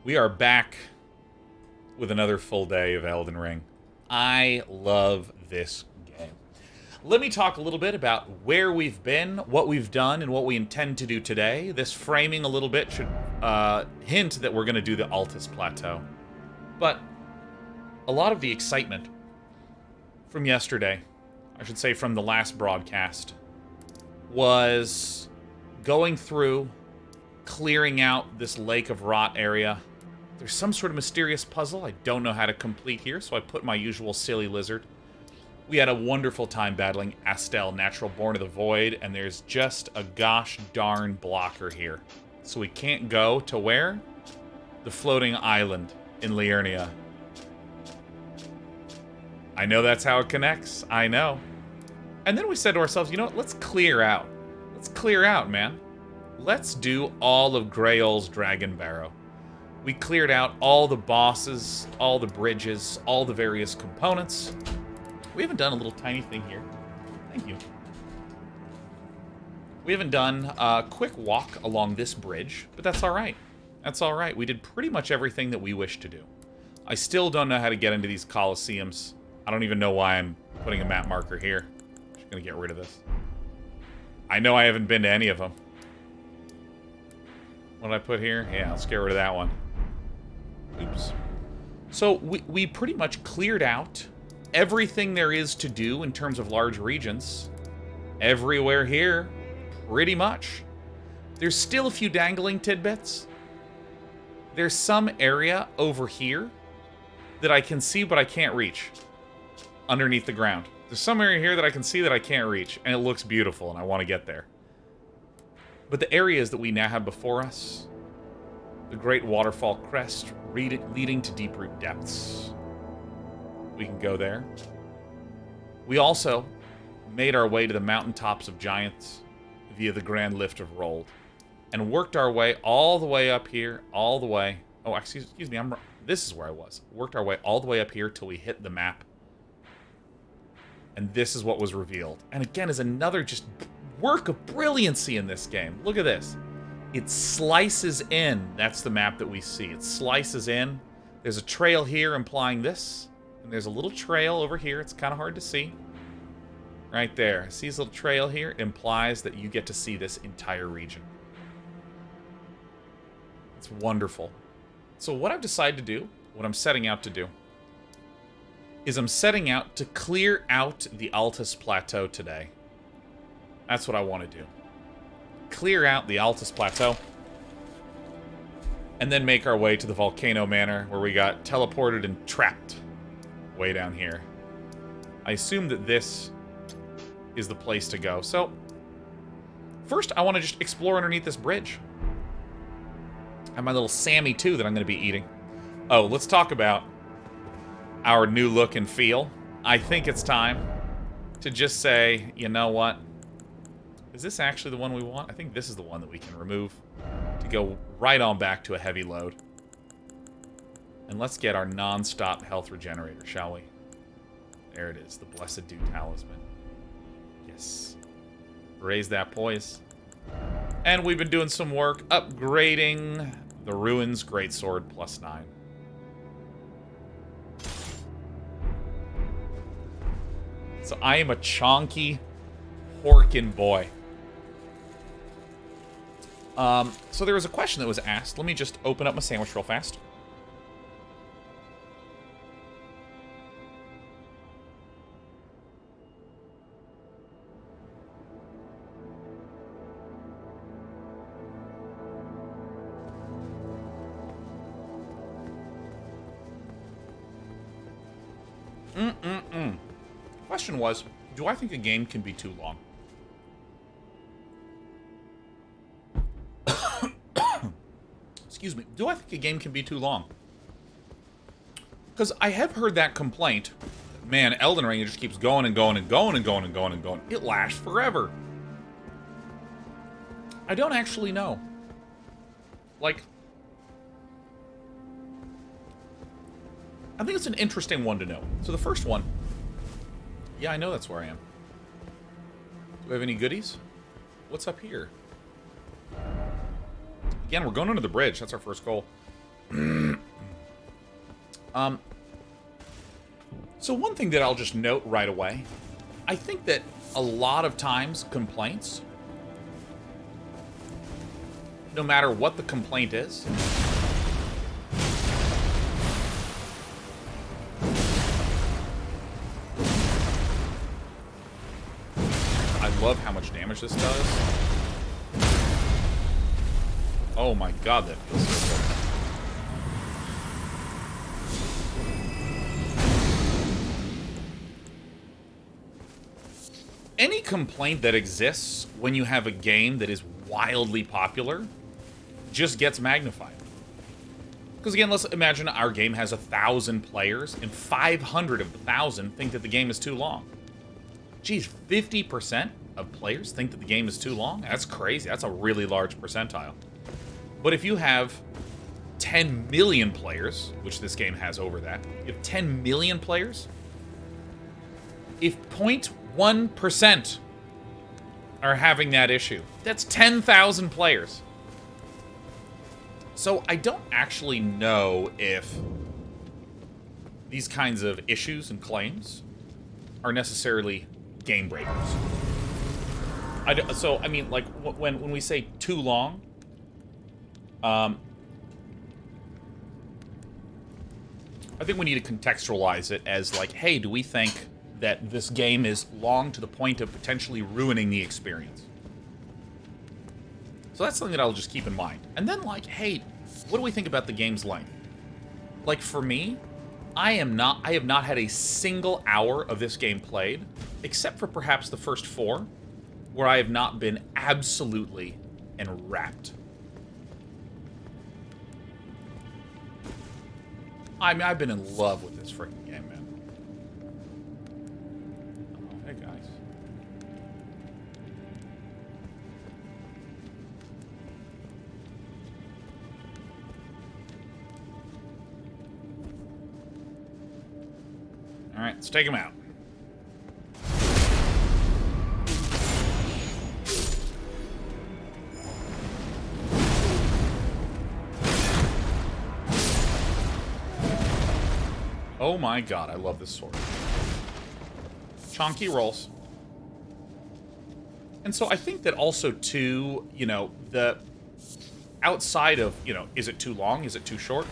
We are back with another full day of Elden Ring. I love this game. Let me talk a little bit about where we've been, what we've done, and what we intend to do today. This framing a little bit should hint that we're going to do the Altus Plateau. But a lot of the excitement from yesterday, I should say from the last broadcast, was going through, clearing out this Lake of Rot area. There's some sort of mysterious puzzle I don't know how to complete here, so I put my usual silly lizard. We had a wonderful time battling Astel, Natural Born of the Void, and there's just a gosh darn blocker here. So we can't go to where? The floating island in Liurnia. I know that's how it connects. I know. And then we said to ourselves, you know what? Let's clear out. Let's clear out, man. Let's do all of Grael's Dragon Barrow. We cleared out all the bosses, all the bridges, all the various components. We haven't done a little tiny thing here. Thank you. We haven't done a quick walk along this bridge, but that's all right. That's all right. We did pretty much everything that we wished to do. I still don't know how to get into these Colosseums. I don't even know why I'm putting a map marker here. I'm just going to get rid of this. I know I haven't been to any of them. What did I put here? Yeah, let's get rid of that one. Oops. So we pretty much cleared out everything there is to do in terms of large regions. Everywhere here, pretty much. There's still a few dangling tidbits. There's some area over here that I can see but I can't reach underneath the ground. There's some area here that I can see that I can't reach, and it looks beautiful, and I want to get there. But the areas that we now have before us, the Great Waterfall Crest leading to Deeproot Depths, we can go there. We also made our way to the mountaintops of Giants via the Grand Lift of Rold, and worked our way all the way up here, all the way... Oh, excuse me, this is where I was. Worked our way all the way up here till we hit the map. And this is what was revealed. And again, is another just work of brilliancy in this game. Look at this. It slices in. That's the map that we see. It slices in. There's a trail here implying this. And there's a little trail over here. It's kind of hard to see. Right there. See this little trail here? It implies that you get to see this entire region. It's wonderful. So what I've decided to do, what I'm setting out to do, is I'm setting out to clear out the Altus Plateau today. That's what I want to do. Clear out the Altus Plateau. And then make our way to the Volcano Manor, where we got teleported and trapped way down here. I assume that this is the place to go. So, first I want to just explore underneath this bridge. I have my little Sammy, too, that I'm going to be eating. Oh, let's talk about our new look and feel. I think it's time to just say, you know what? Is this actually the one we want? I think this is the one that we can remove to go right on back to a heavy load. And let's get our non-stop health regenerator, shall we? There it is, the Blessed Dew Talisman. Yes. Raise that poise. And we've been doing some work upgrading the Ruins Greatsword +9. So I am a chonky, horkin' boy. So there was a question that was asked. Let me just open up my sandwich real fast. Question was, do I think a game can be too long? Excuse me. Do I think a game can be too long? Because I have heard that complaint. Man, Elden Ring, it just keeps going and going and going and going and going and going. It lasts forever. I don't actually know. Like, I think it's an interesting one to know. So the first one, yeah, I know that's where I am. Do we have any goodies? What's up here? Again, we're going under the bridge. That's our first goal. So one thing that I'll just note right away, I think that a lot of times complaints, no matter what the complaint is, I love how much damage this does. Oh my god, that feels so good. Any complaint that exists when you have a game that is wildly popular just gets magnified. Because again, let's imagine our game has 1,000 players, and 500 of the 1,000 think that the game is too long. Geez, 50% of players think that the game is too long? That's crazy. That's a really large percentile. But if you have 10 million players, which this game has over that, if 10 million players, if 0.1% are having that issue, that's 10,000 players. So I don't actually know if these kinds of issues and claims are necessarily game breakers. So, I mean, like, when we say too long, I think we need to contextualize it as, like, hey, do we think that this game is long to the point of potentially ruining the experience? So that's something that I'll just keep in mind. And then, like, hey, what do we think about the game's length? Like, for me, I have not had a single hour of this game played, except for perhaps the first 4, where I have not been absolutely enwrapped. I mean, I've been in love with this freaking game, man. Oh, hey, guys. All right, let's take him out. Oh my god, I love this sword. Chonky rolls. And so I think that also, too, you know, the outside of, you know, is it too long? Is it too short?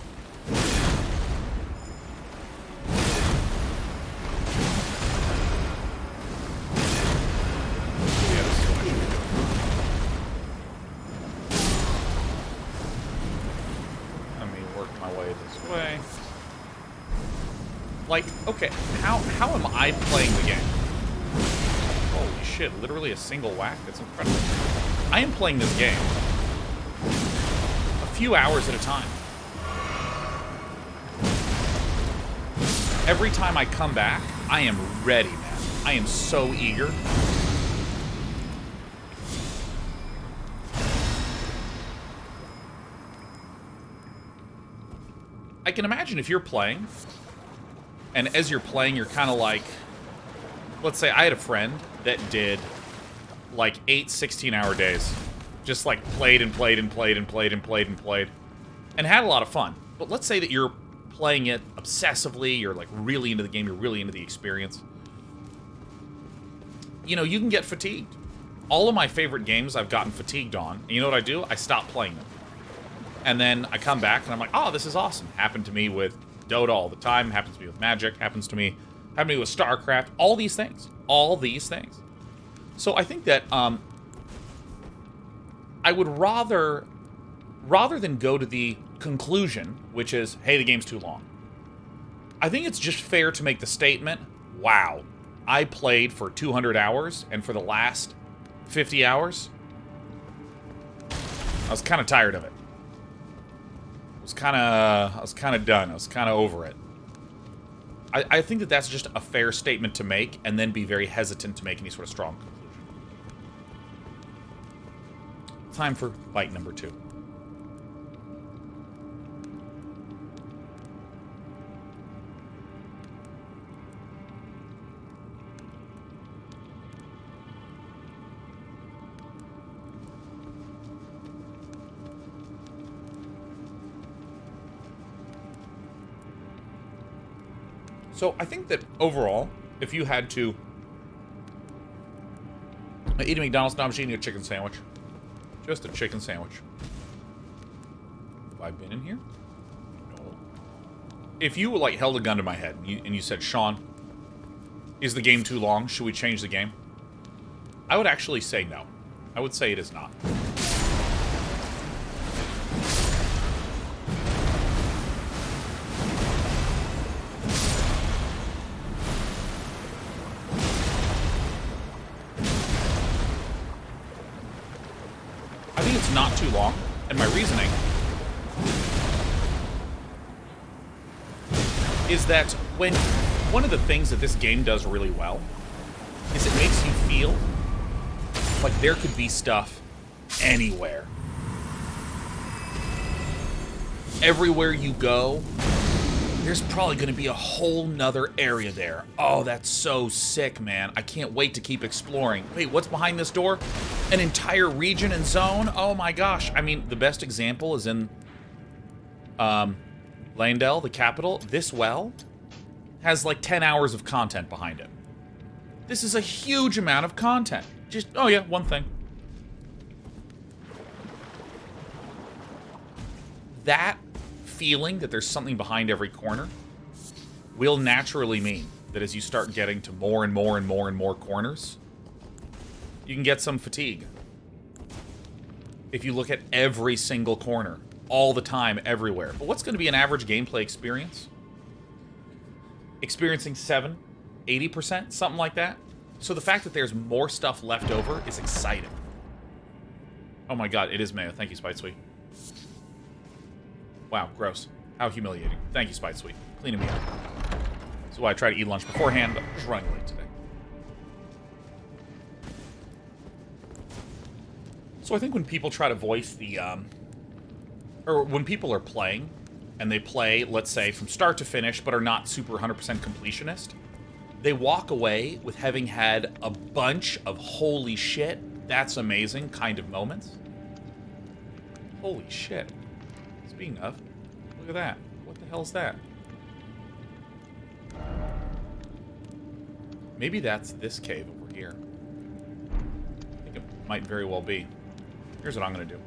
Let me work my way this way. Like, okay, how am I playing the game? Holy shit, literally a single whack? That's incredible. I am playing this game a few hours at a time. Every time I come back, I am ready, man. I am so eager. I can imagine if you're playing, and as you're playing, you're kind of like, let's say I had a friend that did like 8 16-hour days. Just like played and played and played and played and played and played. And had a lot of fun. But let's say that you're playing it obsessively, you're like really into the game, you're really into the experience. You know, you can get fatigued. All of my favorite games I've gotten fatigued on, and you know what I do? I stop playing them. And then I come back and I'm like, oh, this is awesome. Happened to me with Dota all the time, happens to me with Magic, happens to me with StarCraft, all these things. All these things. So I think that I would rather than go to the conclusion, which is, hey, the game's too long, I think it's just fair to make the statement, wow, I played for 200 hours, and for the last 50 hours, I was kind of tired of it. I was kind of done. I was kind of over it. I think that that's just a fair statement to make, and then be very hesitant to make any sort of strong conclusion. Time for bite number 2. So I think that overall, if you had to eat a McDonald's, no, I'm just eating a chicken sandwich. Just a chicken sandwich. Have I been in here? No. If you, like, held a gun to my head and you said, Sean, is the game too long? Should we change the game? I would actually say no. I would say it is not. I think it's not too long, and my reasoning is that one of the things that this game does really well is it makes you feel like there could be stuff anywhere. Everywhere you go, there's probably going to be a whole nother area there. Oh, that's so sick, man. I can't wait to keep exploring. Wait, what's behind this door? An entire region and zone? Oh my gosh. I mean, the best example is in Landell, the capital. This well has like 10 hours of content behind it. This is a huge amount of content. Just, oh yeah, one thing. That feeling that there's something behind every corner will naturally mean that as you start getting to more and more and more and more corners, you can get some fatigue. If you look at every single corner, all the time, everywhere. But what's going to be an average gameplay experience? Experiencing 7, 80%, something like that. So the fact that there's more stuff left over is exciting. Oh my god, it is mayo. Thank you, Spite Sweet. Wow, gross. How humiliating. Thank you, Spite Sweet. Cleaning me up. That's why I try to eat lunch beforehand, but I'm just running late today. So I think when people try to voice the, or when people are playing, and they play, let's say, from start to finish, but are not super 100% completionist, they walk away with having had a bunch of holy shit, that's amazing kind of moments. Holy shit. Speaking of, look at that. What the hell is that? Maybe that's this cave over here. I think it might very well be. Here's what I'm going to do.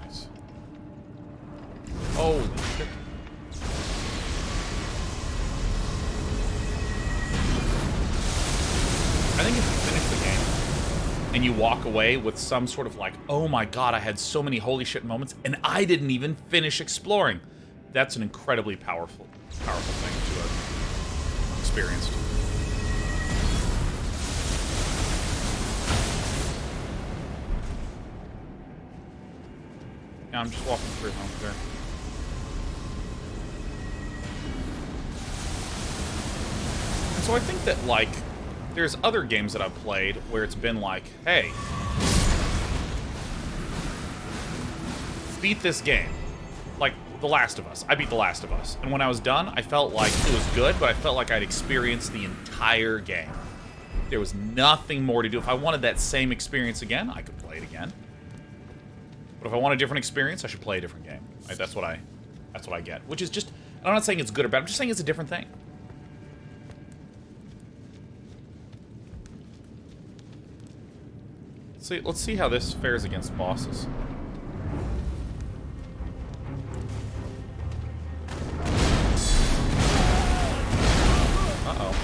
Nice. Holy shit. I think if you finish the game and you walk away with some sort of like, oh my god, I had so many holy shit moments and I didn't even finish exploring, that's an incredibly powerful thing to have experienced. Yeah, I'm just walking through home there. And so I think that, like, there's other games that I've played where it's been like, hey, beat this game. Like, The Last of Us. I beat The Last of Us. And when I was done, I felt like it was good, but I felt like I'd experienced the entire game. There was nothing more to do. If I wanted that same experience again, I could play it again. But if I want a different experience, I should play a different game. Right? That's what I get. Which is just, I'm not saying it's good or bad, I'm just saying it's a different thing. Let's see how this fares against bosses. Uh-oh.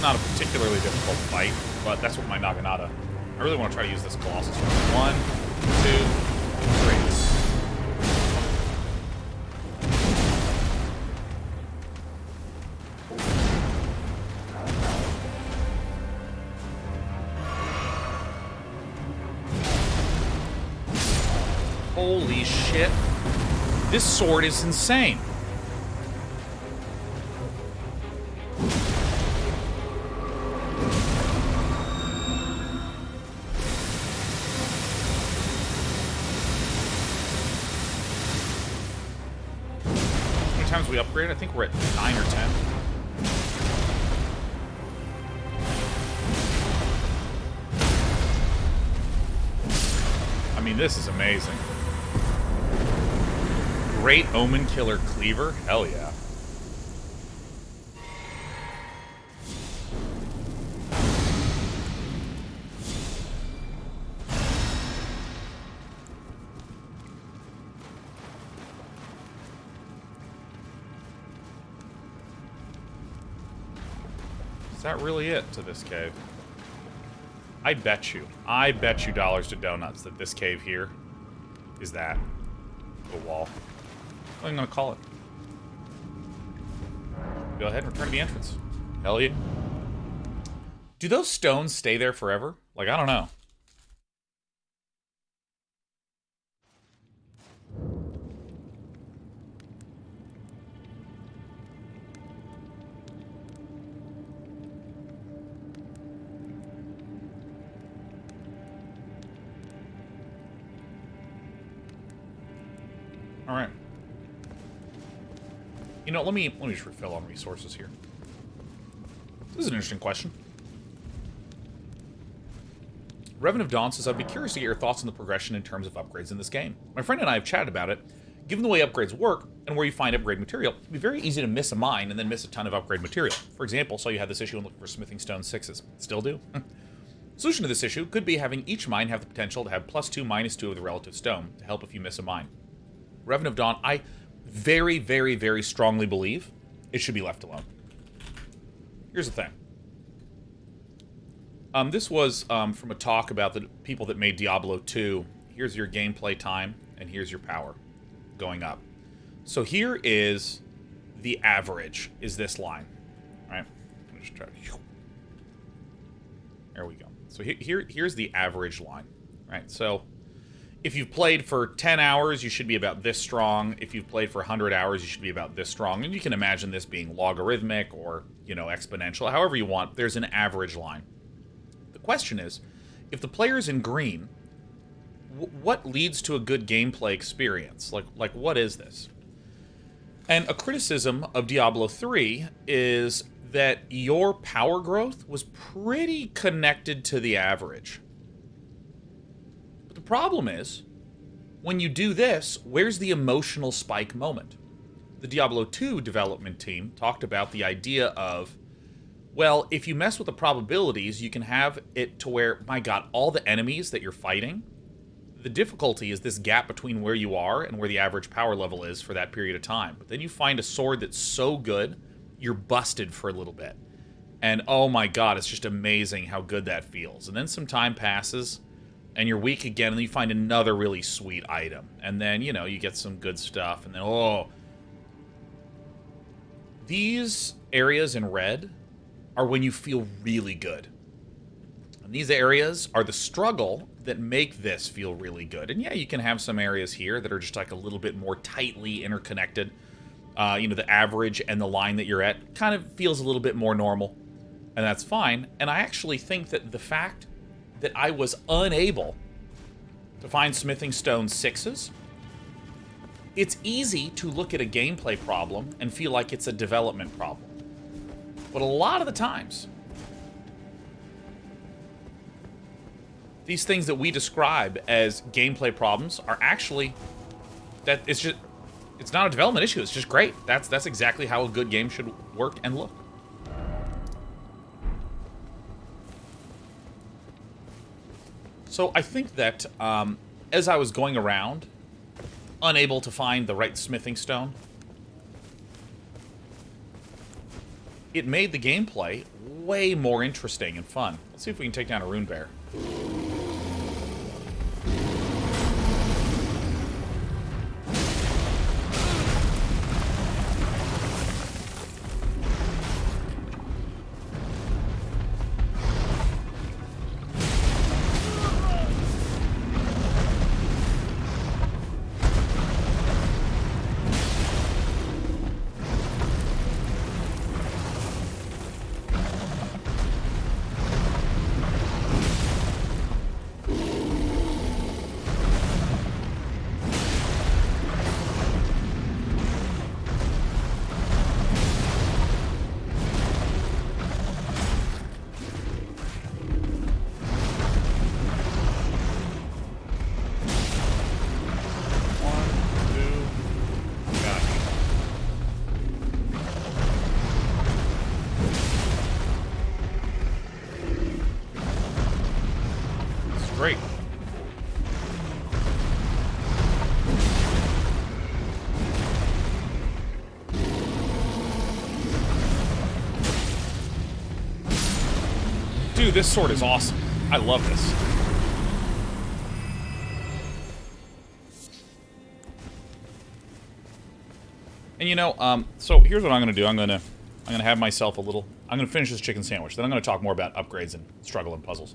Not a particularly difficult fight, but that's what my Naginata. I really want to try to use this Colossus. 1, 2, 3. Holy shit. This sword is insane. times we upgrade? I think we're at 9 or 10. I mean, this is amazing. Great Omen Killer Cleaver? Hell yeah. Is that really it to this cave? I bet you dollars to donuts that this cave here is that. The wall. What am I going to call it? Go ahead and return to the entrance. Hell yeah. Do those stones stay there forever? Like, I don't know. All right. You know, let me just refill on resources here. This is an interesting question. Revan of Dawn says, I'd be curious to get your thoughts on the progression in terms of upgrades in this game. My friend and I have chatted about it. Given the way upgrades work, and where you find upgrade material, it can be very easy to miss a mine and then miss a ton of upgrade material. For example, saw you had this issue and looking for smithing stone 6s. Still do? Solution to this issue could be having each mine have the potential to have +2, -2 of the relative stone to help if you miss a mine. Revan of Dawn, I very, very, very strongly believe it should be left alone. Here's the thing. This was from a talk about the people that made Diablo 2. Here's your gameplay time, and here's your power going up. So here is the average, is this line. All right? Let me just try to... There we go. So here's the average line. All right? So if you've played for 10 hours, you should be about this strong. If you've played for 100 hours, you should be about this strong. And you can imagine this being logarithmic or, you know, exponential. However you want, there's an average line. The question is, if the player's in green, what leads to a good gameplay experience? Like what is this? And a criticism of Diablo 3 is that your power growth was pretty connected to the average. But the problem is, when you do this, where's the emotional spike moment? The Diablo 2 development team talked about the idea of, well, if you mess with the probabilities, you can have it to where, my god, all the enemies that you're fighting, the difficulty is this gap between where you are and where the average power level is for that period of time. But then you find a sword that's so good, you're busted for a little bit. And oh my god, it's just amazing how good that feels. And then some time passes, and you're weak again, and then you find another really sweet item. And then, you know, you get some good stuff, and then, oh. These areas in red are when you feel really good. And these areas are the struggle that make this feel really good. And yeah, you can have some areas here that are just like a little bit more tightly interconnected. You know, the average and the line that you're at kind of feels a little bit more normal. And that's fine. And I actually think that the fact that I was unable to find smithing stone 6s, it's easy to look at a gameplay problem and feel like it's a development problem. But a lot of the times, these things that we describe as gameplay problems are actually, that it's just, it's not a development issue, it's just great. That's exactly how a good game should work and look. So I think that as I was going around, unable to find the right smithing stone, it made the gameplay way more interesting and fun. Let's see if we can take down a rune bear. Dude, this sword is awesome. I love this. And you know, so here's what I'm gonna do. I'm gonna have myself a little. I'm gonna finish this chicken sandwich. Then I'm gonna talk more about upgrades and struggle and puzzles.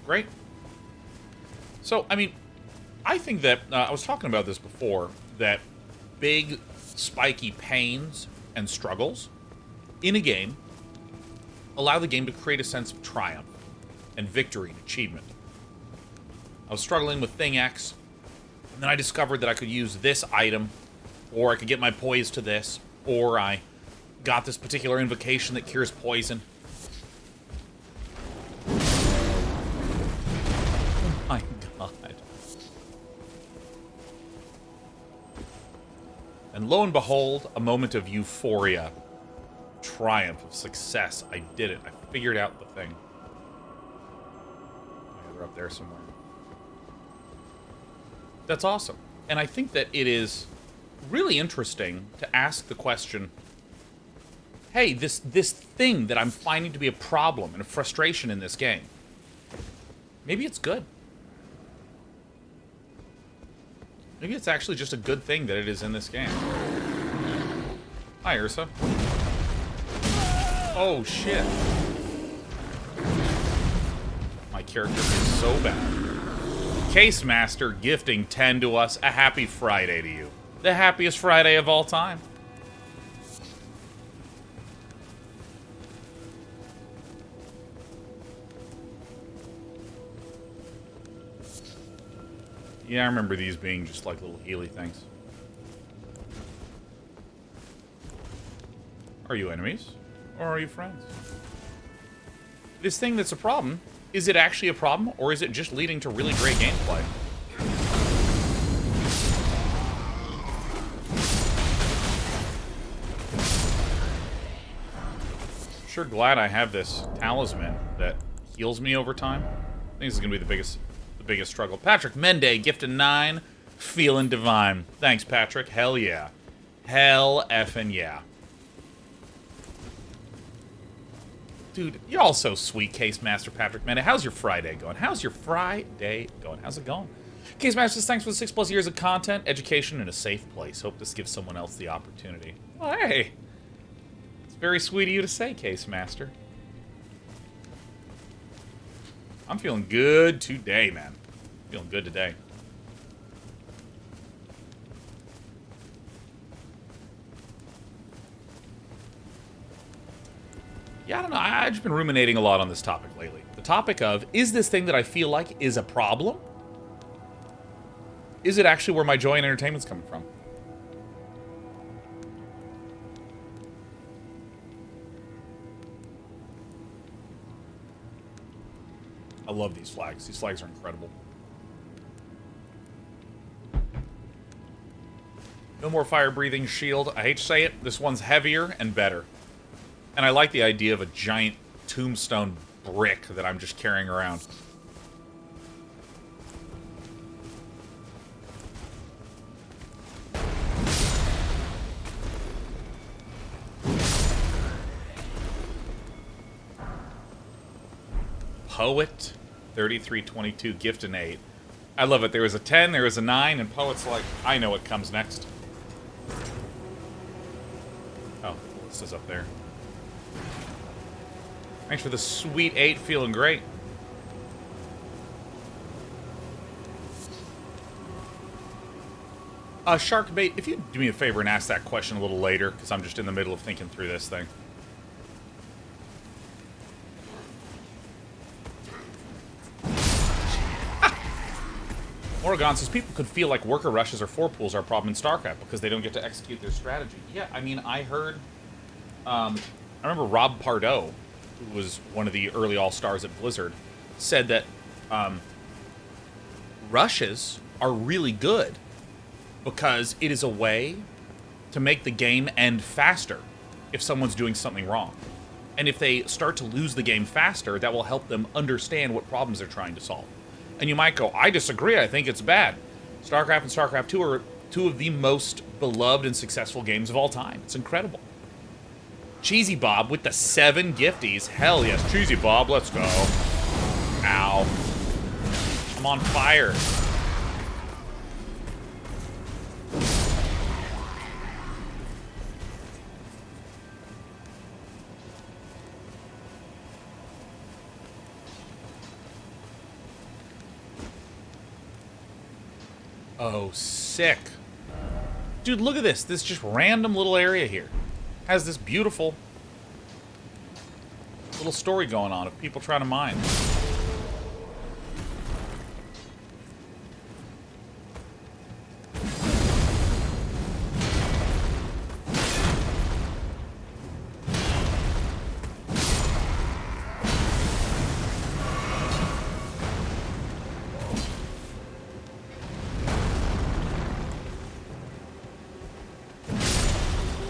Great. So, I mean, I think that, I was talking about this before, that big, spiky pains and struggles in a game allow the game to create a sense of triumph and victory and achievement. I was struggling with Thing X, and then I discovered that I could use this item, or I could get my poise to this, or I got this particular invocation that cures poison. My God. And lo and behold, a moment of euphoria. Triumph of success. I did it. I figured out the thing. They're up there somewhere. That's awesome. And I think that it is really interesting to ask the question, hey, this thing that I'm finding to be a problem and a frustration in this game, maybe it's good. Maybe it's actually just a good thing that it is in this game. Hi, Ursa. Oh, shit. My character is so bad. Case Master gifting 10 to us. A happy Friday to you. The happiest Friday of all time. Yeah, I remember these being just like little Healy things. Are you enemies? Or are you friends? This thing that's a problem, is it actually a problem, or is it just leading to really great gameplay? I'm sure glad I have this talisman that heals me over time. I think this is going to be the biggest struggle. Patrick Mende, gifted 9, feeling divine. Thanks, Patrick. Hell yeah. Hell effing yeah. Dude, you're all so sweet, Case Master Patrick Mende. How's your Friday going? How's your Friday going? How's it going? Case Master says, thanks for the 6+ years of content, education, and a safe place. Hope this gives someone else the opportunity. Oh, hey. It's very sweet of you to say, Case Master. I'm feeling good today, man. Feeling good today. Yeah, I don't know. I've just been ruminating a lot on this topic lately. The topic of, is this thing that I feel like is a problem? Is it actually where my joy and entertainment's coming from? I love these flags. These flags are incredible. No more fire-breathing shield. I hate to say it, this one's heavier and better. And I like the idea of a giant tombstone brick that I'm just carrying around. Poet, 3322, gift an 8. I love it. There was a 10, there was a 9, and Poet's like, I know what comes next. Oh, this is up there. Thanks for the sweet 8, feeling great. Sharkbait, if you'd do me a favor and ask that question a little later, because I'm just in the middle of thinking through this thing. Oregon says people could feel like worker rushes or 4 pools are a problem in StarCraft because they don't get to execute their strategy. Yeah, I mean, I heard... I remember Rob Pardo, who was one of the early All-Stars at Blizzard, said that rushes are really good because it is a way to make the game end faster if someone's doing something wrong. And if they start to lose the game faster, that will help them understand what problems they're trying to solve. And you might go, I disagree, I think it's bad. StarCraft and StarCraft 2 are two of the most beloved and successful games of all time. It's incredible. Cheesy Bob with the 7 gifties. Hell yes, Cheesy Bob, let's go. Ow. I'm on fire. Oh, sick. Dude, look at this. This just random little area here has this beautiful little story going on of people trying to mine.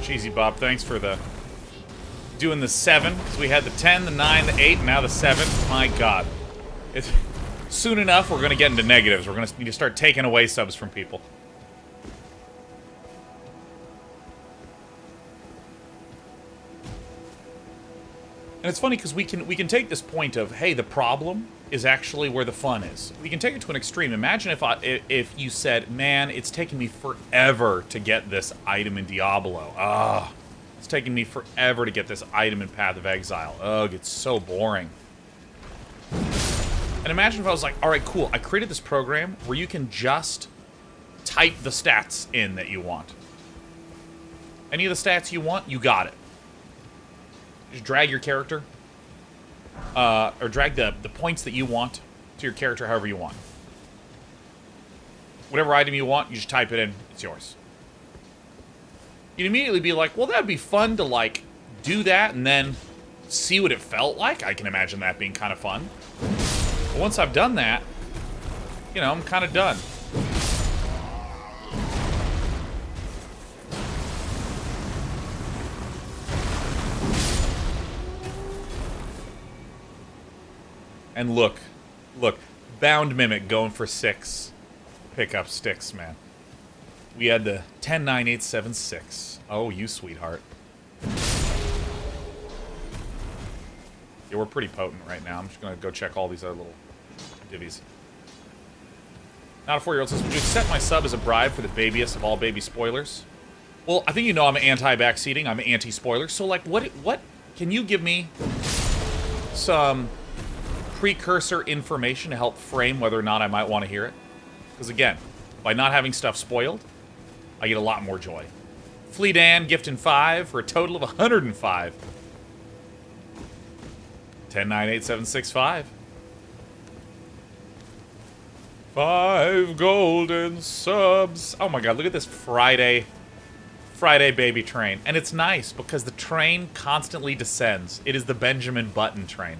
Cheesy Bob, thanks for doing the 7. So we had the 10, the 9, the 8, and now the 7. My God. Soon enough, we're going to get into negatives. We're going to need to start taking away subs from people. And it's funny because we can take this point of, hey, the problem is actually where the fun is. We can take it to an extreme. Imagine if you said, man, it's taking me forever to get this item in Diablo. It's taking me forever to get this item in Path of Exile. Ugh, it's so boring. And imagine if I was like, all right, cool, I created this program where you can just type the stats in that you want. Any of the stats you want, you got it. Just drag your character, or drag the points that you want to your character however you want. Whatever item you want, you just type it in, it's yours. You'd immediately be like, well, that'd be fun to, like, do that and then see what it felt like. I can imagine that being kind of fun. But once I've done that, you know, I'm kind of done. And look, Bound Mimic going for 6 pickup sticks, man. We had the 10, 9, 8, 7, 6. Oh, you sweetheart. Yeah, we're pretty potent right now. I'm just gonna go check all these other little divvies. Not a 4-year-old says, would you accept my sub as a bribe for the babiest of all baby spoilers? Well, I think you know I'm anti-backseating. I'm anti-spoiler. So, like, what can you give me some precursor information to help frame whether or not I might want to hear it? Because again, by not having stuff spoiled, I get a lot more joy. Fleedan gifting 5 for a total of 105. 10, 9, 8, 7, 6, 5. 5 golden subs. Oh my God, look at this Friday baby train. And it's nice because the train constantly descends. It is the Benjamin Button train.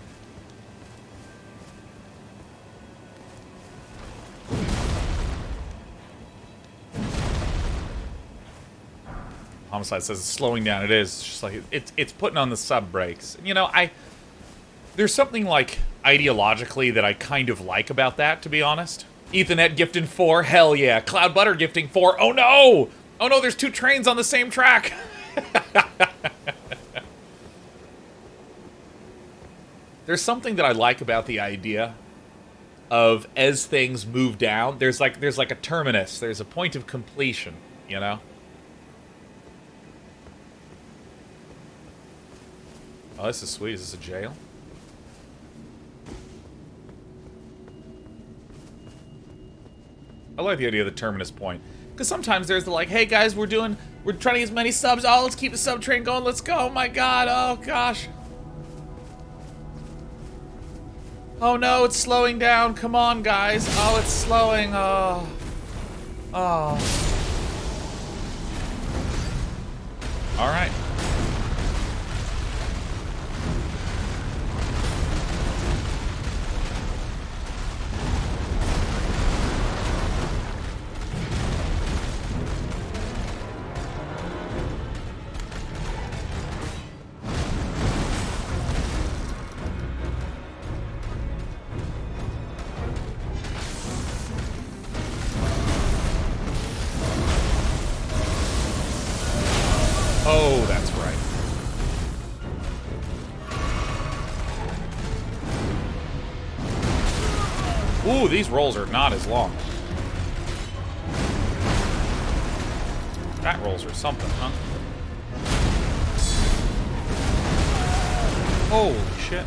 Homicide says it's slowing down. It is. It's just like it's putting on the sub brakes. You know, there's something like ideologically that I kind of like about that, to be honest. Ethernet gifting 4, hell yeah. Cloud Butter gifting 4. Oh no! Oh no, there's 2 trains on the same track. There's something that I like about the idea of as things move down, there's like a terminus, there's a point of completion, you know? Oh, this is sweet. Is this a jail? I like the idea of the terminus point. Because sometimes there's the like, hey guys, we're trying to get as many subs. Oh, let's keep the sub train going. Let's go. Oh my God. Oh gosh. Oh no, it's slowing down. Come on, guys. Oh, it's slowing. Oh. Oh. All right. Ooh, these rolls are not as long. That rolls are something, huh? Holy shit.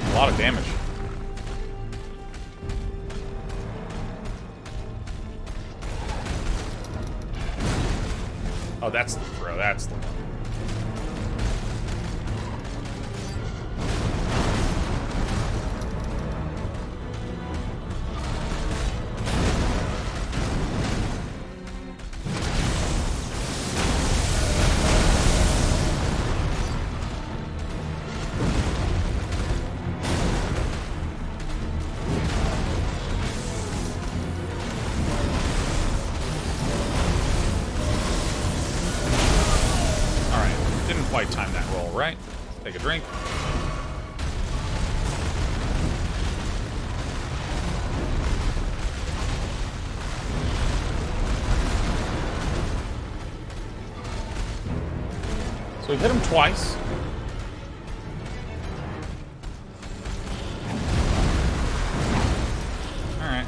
A lot of damage. Oh, that's the throw. That's the one. Quite time that roll, right? Take a drink. So we hit him twice. Alright.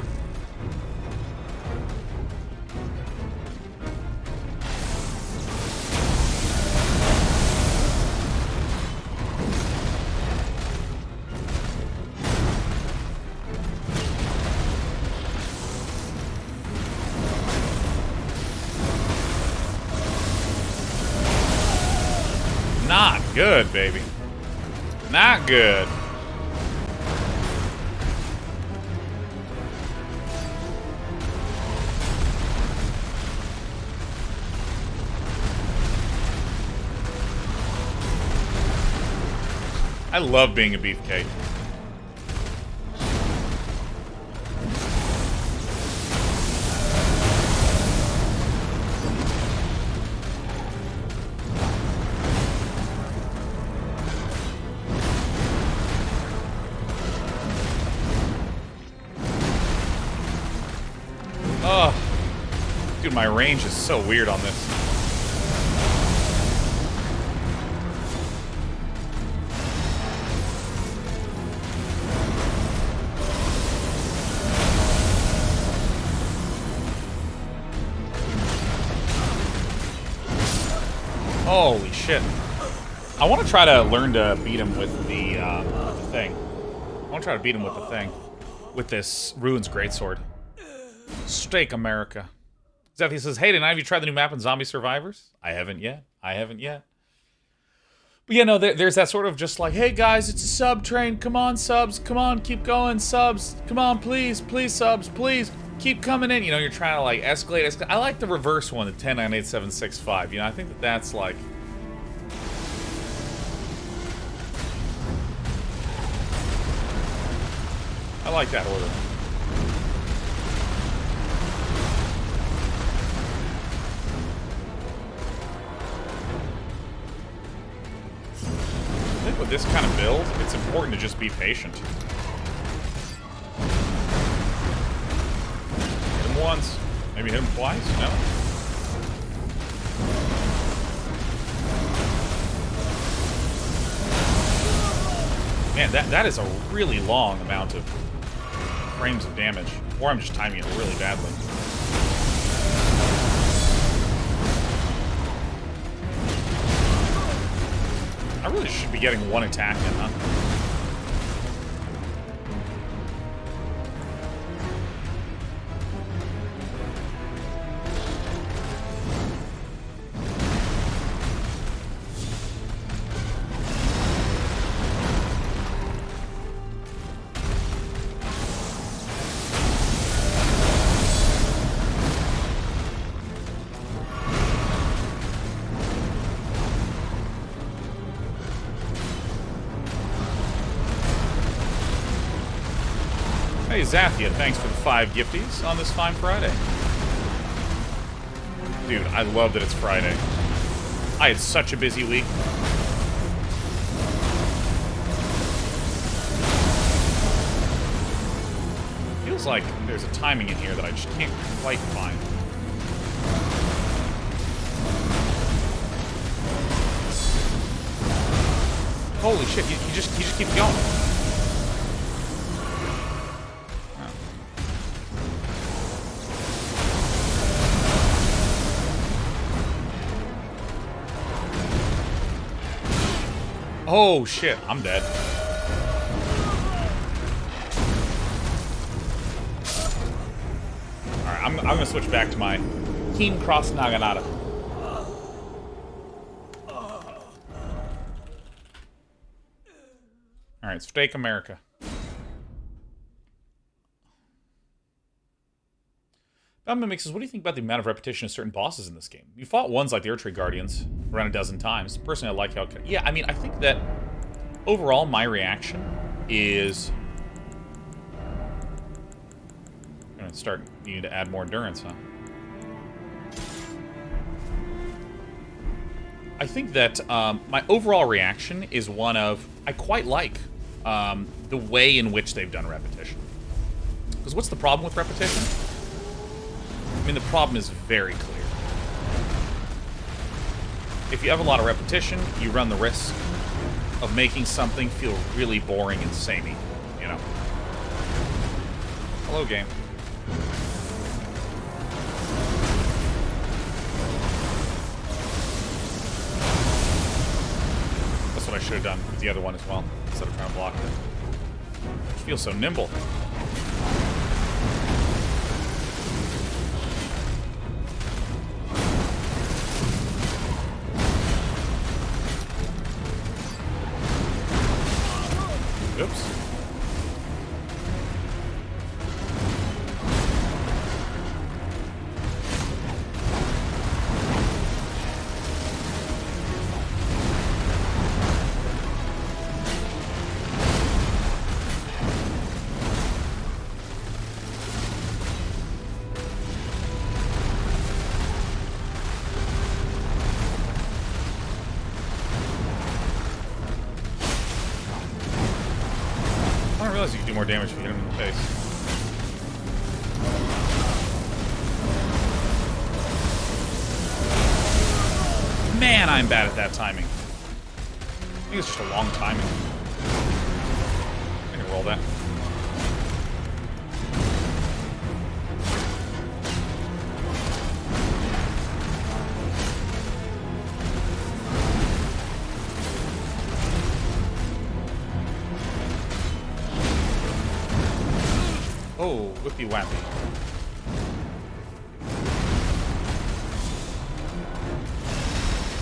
Not good, baby. Not good. I love being a beefcake. Oh, dude, my range is so weird on this. Holy shit. I want to try to learn to beat him with the thing. I want to try to beat him with the thing. With this Ruins Greatsword. Steak America. Zephy says, hey, have you tried the new map in Zombie Survivors? I haven't yet. I haven't yet. But yeah, no, there's that sort of just like, hey guys, it's a sub train. Come on, subs. Come on, keep going, subs. Come on, please, please, subs, please. Keep coming in. You know, you're trying to like escalate. I like the reverse one, the 10-9-8-7-6-5. You know, I think that that's like... I like that order. I think with this kind of build, it's important to just be patient. Hit him once. Maybe hit him twice? No. Man, that is a really long amount of frames of damage. Or I'm just timing it really badly. I really should be getting one attack in, huh? Hey, Zathia, thanks for the 5 gifties on this fine Friday. Dude, I love that it's Friday. I had such a busy week. Feels like there's a timing in here that I just can't quite find. Holy shit, he just keeps going. Oh shit, I'm dead. Alright, I'm gonna switch back to my Keen Cross Naganata. Alright, Steak America. Batman makes says, what do you think about the amount of repetition of certain bosses in this game? You fought ones like the Earthtree Guardians around a dozen times. Personally, I like how... Yeah, I mean, I think that overall, my reaction is... I'm going to start needing to add more endurance, huh? I think that my overall reaction is one of... I quite like the way in which they've done repetition. Because what's the problem with repetition? I mean, the problem is very clear. If you have a lot of repetition, you run the risk of making something feel really boring and samey, you know? Hello, game. That's what I should have done with the other one as well, instead of trying to block it. It feels so nimble. Oops. You can do more damage if you hit him in the face. Man, I'm bad at that timing. I think it's just a long timing. I can roll that. Oh, whippy wappy.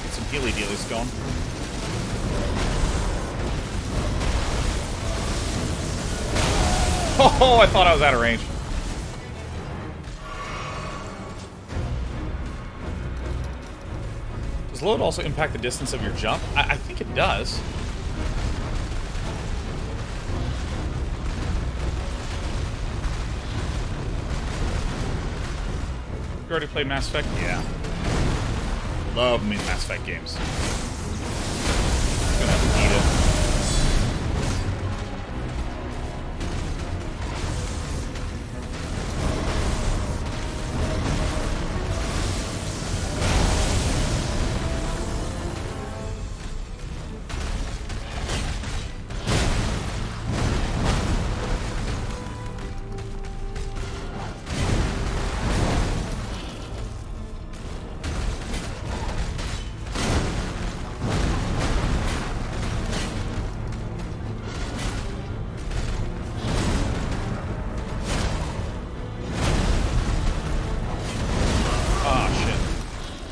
Get some healy dealies going. Oh, I thought I was out of range. Does load also impact the distance of your jump? I think it does. You already played Mass Effect? Yeah. Love me Mass Effect games. Gonna have to eat it.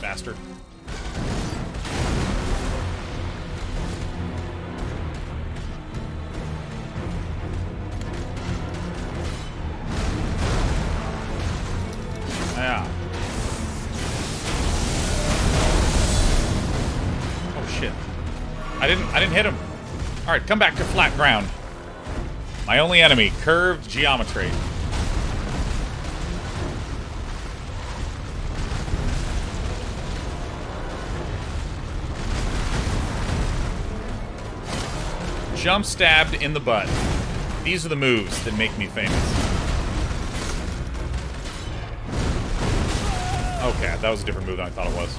Bastard. Yeah. Oh shit. I didn't hit him. Alright, come back to flat ground. My only enemy, curved geometry. Jump stabbed in the butt. These are the moves that make me famous. Okay, that was a different move than I thought it was.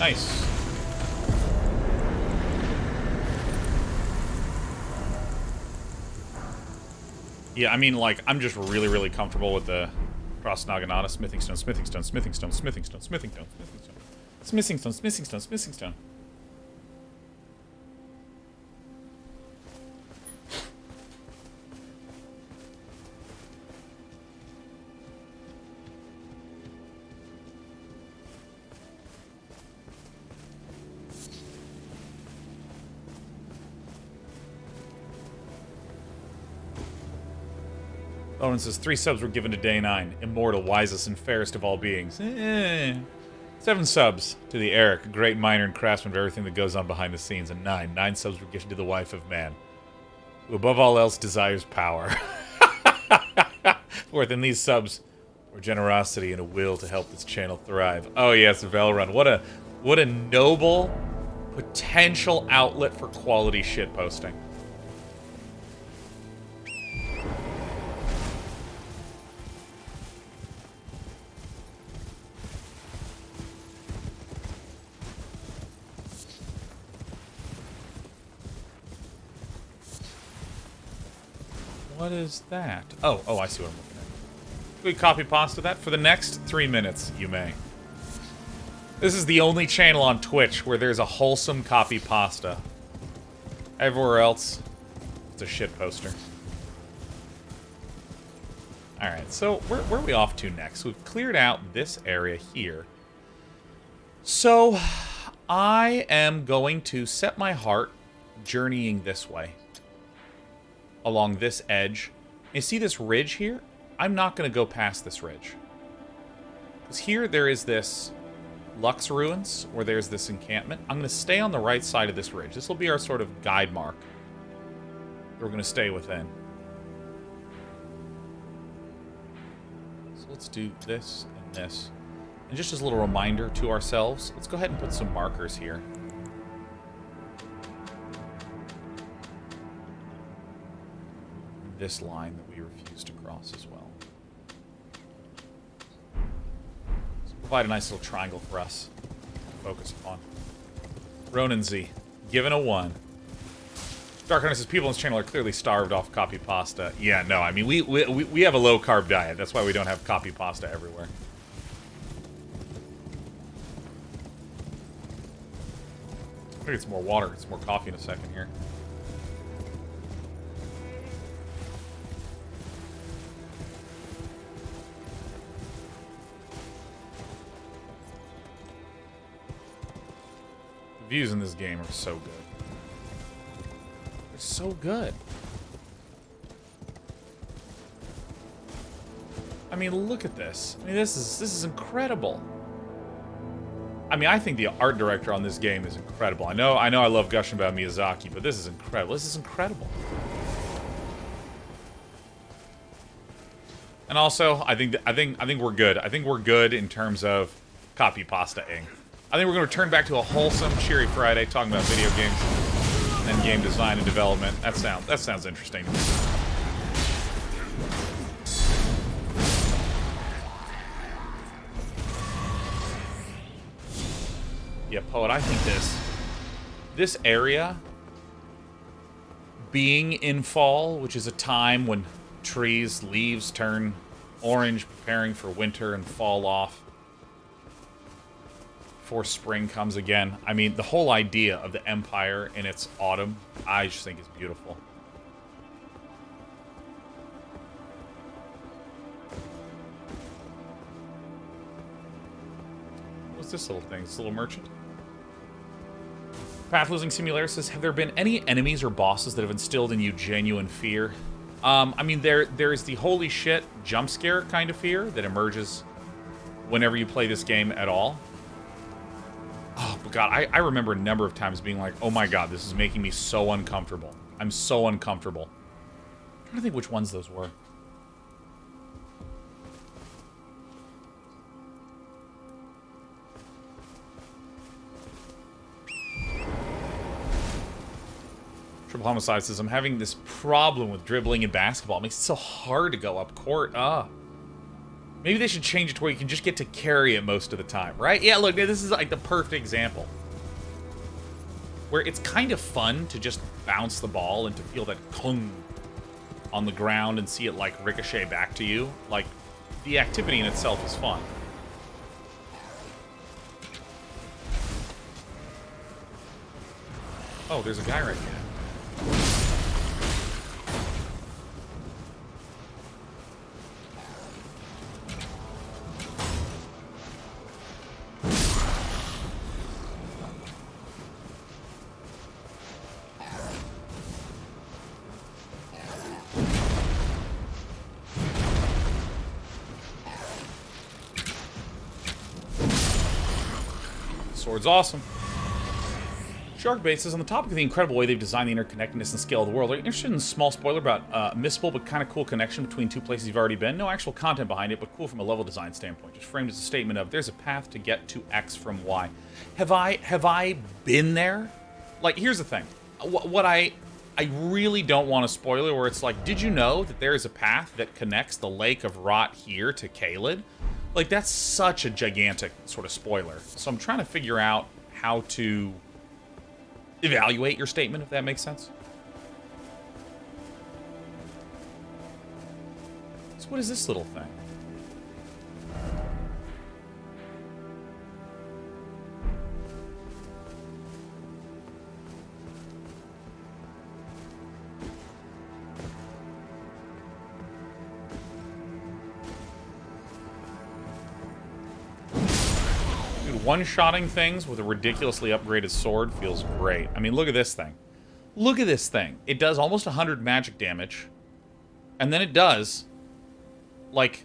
Nice. Yeah, I mean, like, I'm just really, really comfortable with the cross Naginata, smithing stone, smithing stone, smithing stone, smithing stone, smithing stone, smithing stone, smithing stone, smithing stone, smithing stone. Owen says 3 subs were given to Day 9. Immortal, wisest, and fairest of all beings. 7 subs to the Eric, great miner and craftsman of everything that goes on behind the scenes. And 9 subs were given to the wife of man, who above all else desires power. Within these subs were generosity and a will to help this channel thrive. Oh yes, Velrun. What a noble potential outlet for quality shitposting. What is that? Oh, I see what I'm looking at. We copy pasta that for the next 3 minutes, you may. This is the only channel on Twitch where there's a wholesome copy pasta. Everywhere else, it's a shit poster. Alright, so where are we off to next? We've cleared out this area here. So, I am going to set my heart journeying this way. Along this edge. You see this ridge here? I'm not going to go past this ridge. Because here there is this Lux Ruins, where there's this encampment. I'm going to stay on the right side of this ridge. This will be our sort of guide mark. We're going to stay within. So let's do this and this. And just as a little reminder to ourselves, let's go ahead and put some markers here. This line that we refuse to cross as well. So provide a nice little triangle for us to focus upon. Ronan Z, given a 1. Dark Hunter says people on this channel are clearly starved off copy pasta. Yeah, no, I mean we have a low carb diet. That's why we don't have copy pasta everywhere. I think it's more water. It's more coffee in a second here. Views in this game are so good. They're so good. I mean, look at this. I mean, this is incredible. I mean, I think the art director on this game is incredible. I know I love gushing about Miyazaki, but this is incredible. This is incredible. And also, I think we're good. I think we're good in terms of copy pasta-ing. I think we're going to return back to a wholesome, cheery Friday, talking about video games and game design and development. That sounds interesting to me. Yeah, Poet, I think this area being in fall, which is a time when trees, leaves turn orange, preparing for winter and fall off before spring comes again. I mean, the whole idea of the Empire in its autumn, I just think is beautiful. What's this little thing? This little merchant? Path Losing Simulator says, have there been any enemies or bosses that have instilled in you genuine fear? I mean, there's the holy shit jump scare kind of fear that emerges whenever you play this game at all. Oh, but God, I remember a number of times being like, oh my God, this is making me so uncomfortable. I'm so uncomfortable. I'm trying to think which ones those were. Triple Homicide says, I'm having this problem with dribbling in basketball. It makes it so hard to go up court. Maybe they should change it to where you can just get to carry it most of the time, right? Yeah, look, this is like the perfect example. Where it's kind of fun to just bounce the ball and to feel that kung on the ground and see it, like, ricochet back to you. Like, the activity in itself is fun. Oh, there's a guy right here. Sword's awesome. Sharkbait says, on the topic of the incredible way they've designed the interconnectedness and scale of the world, are you interested in a small spoiler about a missable but kind of cool connection between two places you've already been? No actual content behind it, but cool from a level design standpoint. Just framed as a statement of, there's a path to get to X from Y. Have I been there? Like, here's the thing. What I really don't want a spoiler where it's like, did you know that there is a path that connects the Lake of Rot here to Caelid? Like, that's such a gigantic sort of spoiler. So I'm trying to figure out how to evaluate your statement, if that makes sense. So what is this little thing? One-shotting things with a ridiculously upgraded sword feels great. I mean, look at this thing. Look at this thing. It does almost 100 magic damage. And then it does, like,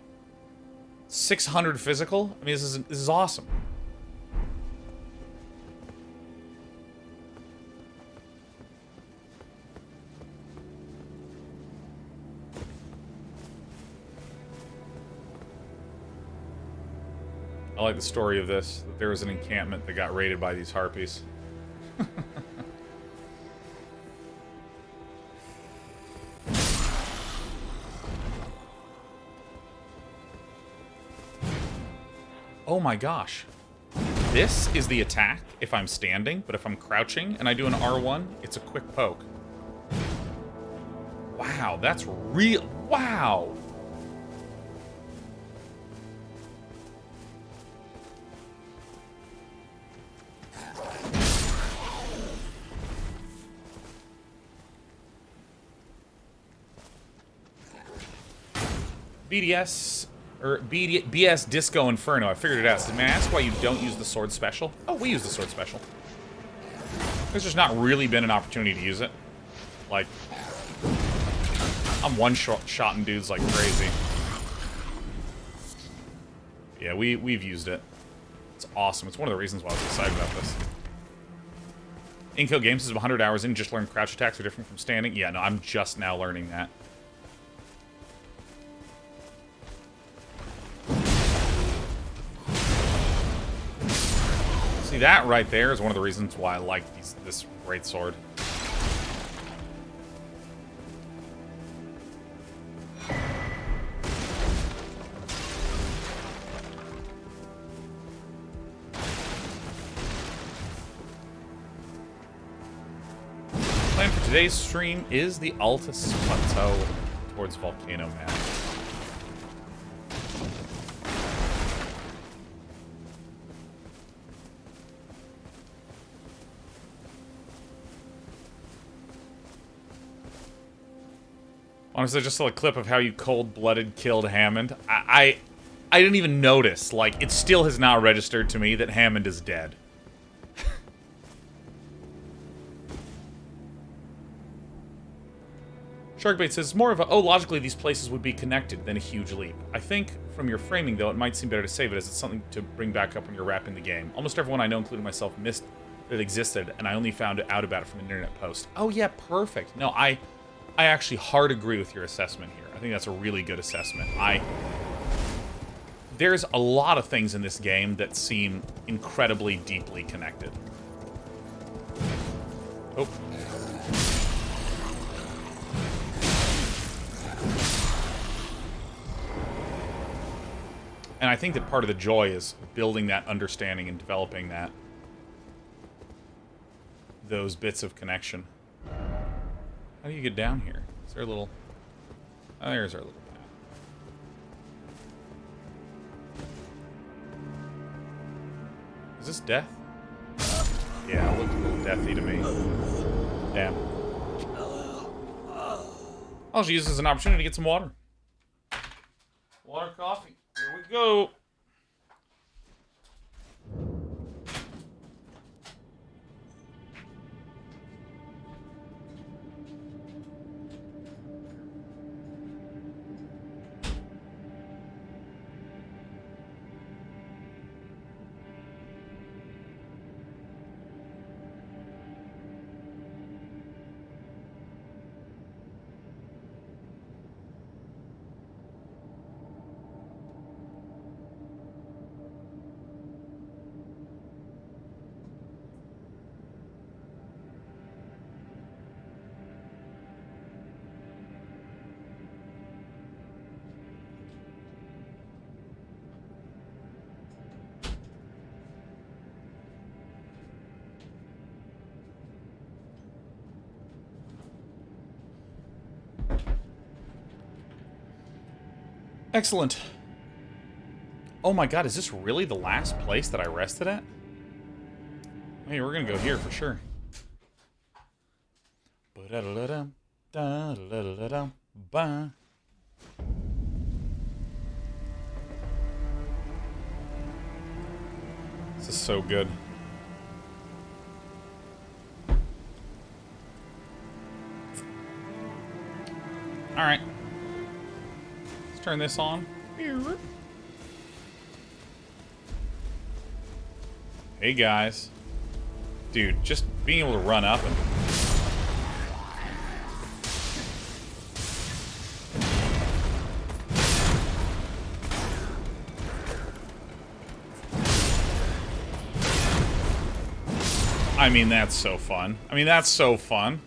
600 physical. I mean, this is awesome. I like the story of this, that there was an encampment that got raided by these harpies. Oh my gosh. This is the attack if I'm standing, but if I'm crouching and I do an R1, it's a quick poke. Wow, that's real. Wow. BDS, or BS Disco Inferno, I figured it out. May I ask why you don't use the sword special? Oh, we use the sword special. There's just not really been an opportunity to use it. Like, I'm one-shotting dudes like crazy. Yeah, we've used it. It's awesome. It's one of the reasons why I was excited about this. Inkill Games is 100 hours in, just learned crouch attacks are different from standing. Yeah, no, I'm just now learning that. See, that right there is one of the reasons why I like this great sword. Plan for today's stream is the Altus Plateau towards Volcano Manor. Honestly, I just saw a clip of how you cold-blooded killed Hammond. I didn't even notice. Like, it still has not registered to me that Hammond is dead. Sharkbait says, more of a, oh, logically these places would be connected than a huge leap. I think, from your framing, though, it might seem better to save it as it's something to bring back up when you're wrapping the game. Almost everyone I know, including myself, missed that it existed, and I only found out about it from an internet post. Oh, yeah, perfect. No, I actually hard agree with your assessment here. I think that's a really good assessment. There's a lot of things in this game that seem incredibly deeply connected. Oh. And I think that part of the joy is building that understanding and developing those bits of connection. How do you get down here? Is there a little... Oh, there's our little path. Is this death? Yeah, it looked a little deathy to me. Damn. I'll just use this as an opportunity to get some water. Water, coffee. Here we go. Excellent. Oh my god, is this really the last place that I rested at? Hey, we're gonna go here for sure. This is so good. Alright. Turn this on. Hey guys. Dude, just being able to run up and... I mean, that's so fun. I mean, that's so fun.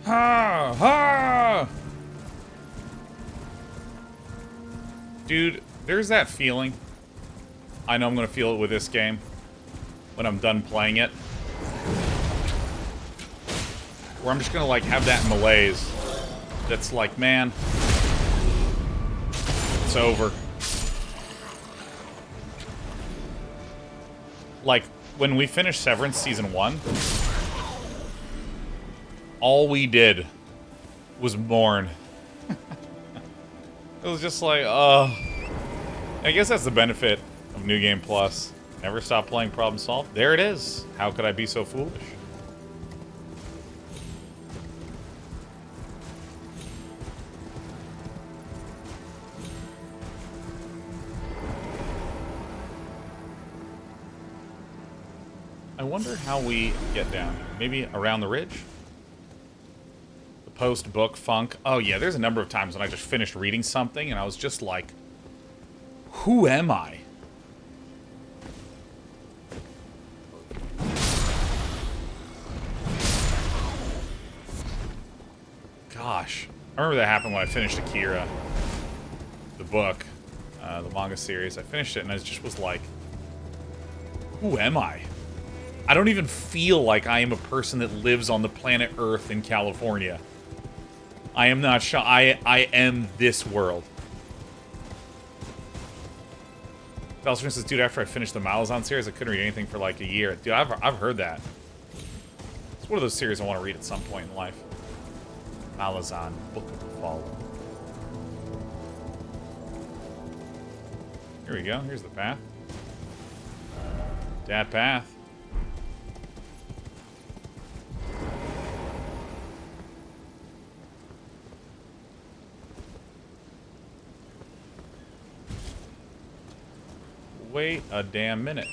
Ha! Ha! Dude, there's that feeling. I know I'm gonna feel it with this game when I'm done playing it. Where I'm just gonna, like, have that malaise that's like, man, it's over. Like, when we finished Severance Season 1... all we did was mourn. It was just like, I guess that's the benefit of New Game Plus. Never stop playing Problem Solved. There it is. How could I be so foolish? I wonder how we get down. Maybe around the ridge? Post-book funk. Oh yeah, there's a number of times when I just finished reading something and I was just like, who am I? Gosh. I remember that happened when I finished Akira. The book. The manga series. I finished it and I just was like, who am I? I don't even feel like I am a person that lives on the planet Earth in California. I am not sure. I am this world. Felser says, dude, after I finished the Malazan series, I couldn't read anything for like a year. Dude, I've heard that. It's one of those series I want to read at some point in life. Malazan, Book of the Fallen. Here we go. Here's the path. That path. Wait a damn minute.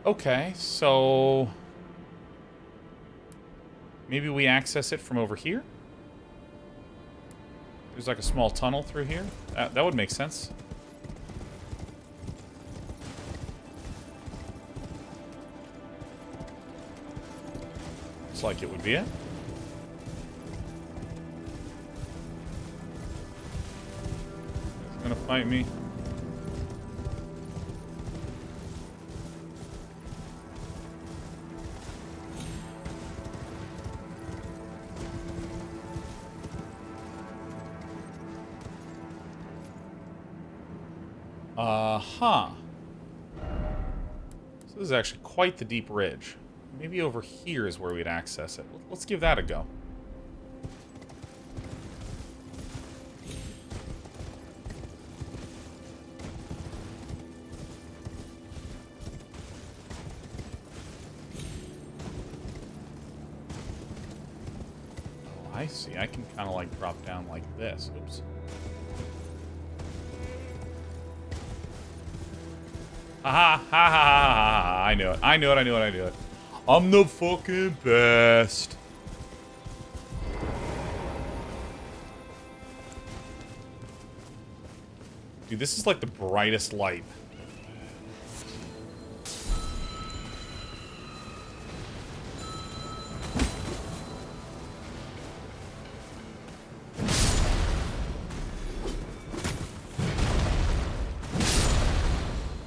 Okay, so... maybe we access it from over here? There's like a small tunnel through here? That would make sense. Looks like it would be it. It's gonna fight me. Huh. So this is actually quite the deep ridge. Maybe over here is where we'd access it. Let's give that a go. Oh, I see. I can kind of like drop down like this. Oops. Ha ha ha ha ha! I knew it. I knew it. I knew it. I knew it. I'm the fucking best. Dude, this is like the brightest light.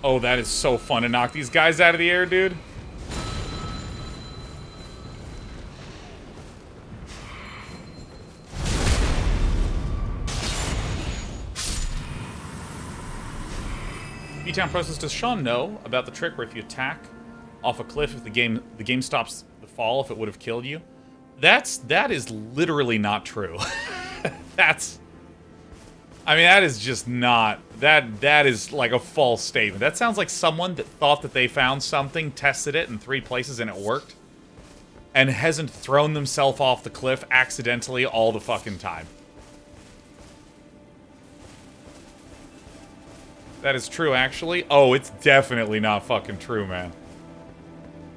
Oh, that is so fun to knock these guys out of the air, dude. B-Town process, does Sean know about the trick where if you attack off a cliff, if the game stops the fall if it would have killed you? That is literally not true. I mean, that is just not... That is like a false statement. That sounds like someone that thought that they found something, tested it in 3 places, and it worked, and hasn't thrown themselves off the cliff accidentally all the fucking time. That is true, actually. Oh, it's definitely not fucking true, man.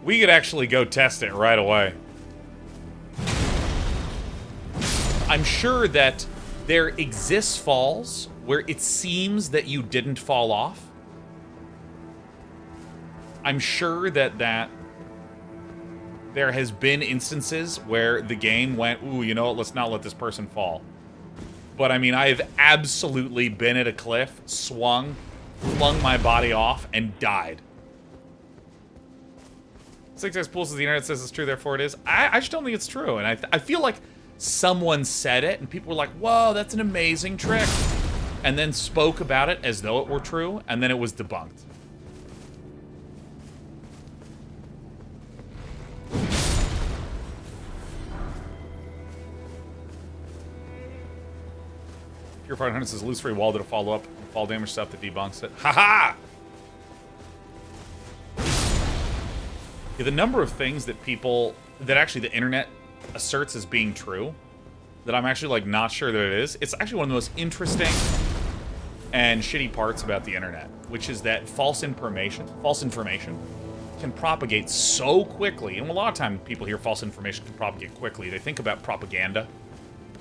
We could actually go test it right away. I'm sure that there exists falls where it seems that you didn't fall off. I'm sure that there has been instances where the game went, ooh, you know what, let's not let this person fall. But I mean, I have absolutely been at a cliff, swung, flung my body off, and died. 6x Pools says the internet says it's true, therefore it is. I just don't think it's true, and I feel like someone said it, and people were like, whoa, that's an amazing trick. And then spoke about it as though it were true, and then it was debunked. Purified 100 says illusory wall did a follow-up and fall damage stuff that debunks it. Haha! Yeah, the number of things that that actually the internet asserts as being true, that I'm actually like not sure that it is. It's actually one of the most interesting and shitty parts about the internet, which is that false information can propagate so quickly. And a lot of times people hear false information can propagate quickly. They think about propaganda,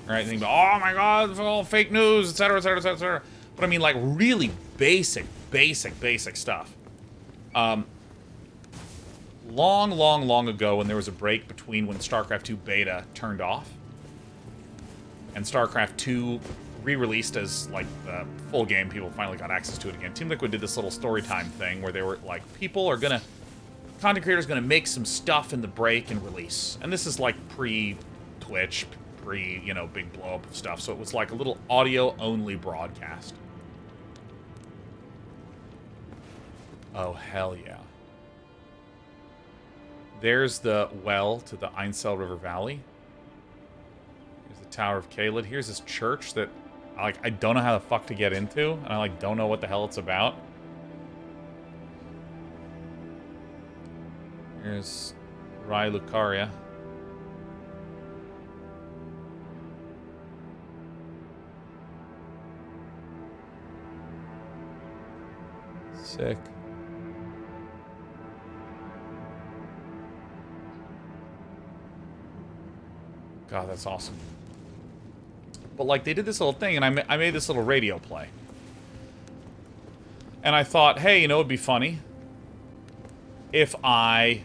right? They think about, oh my god, it's all fake news, etc., etc., etc., etc. But I mean, like, really basic stuff. Long ago, when there was a break between when StarCraft 2 beta turned off and StarCraft 2 re-released as, like, the full game, people finally got access to it again. Team Liquid did this little story time thing where they were like, content creators gonna make some stuff in the break and release. And this is like pre-Twitch, you know, big blow-up of stuff. So it was like a little audio-only broadcast. Oh, hell yeah. There's the well to the Ainsel River Valley. Here's the Tower of Caelid. Here's this church that I don't know how the fuck to get into, and I don't know what the hell it's about. Here's Rai Lucaria. Sick. God, that's awesome. But, like, they did this little thing, and I made this little radio play. And I thought, hey, you know, it'd be funny if I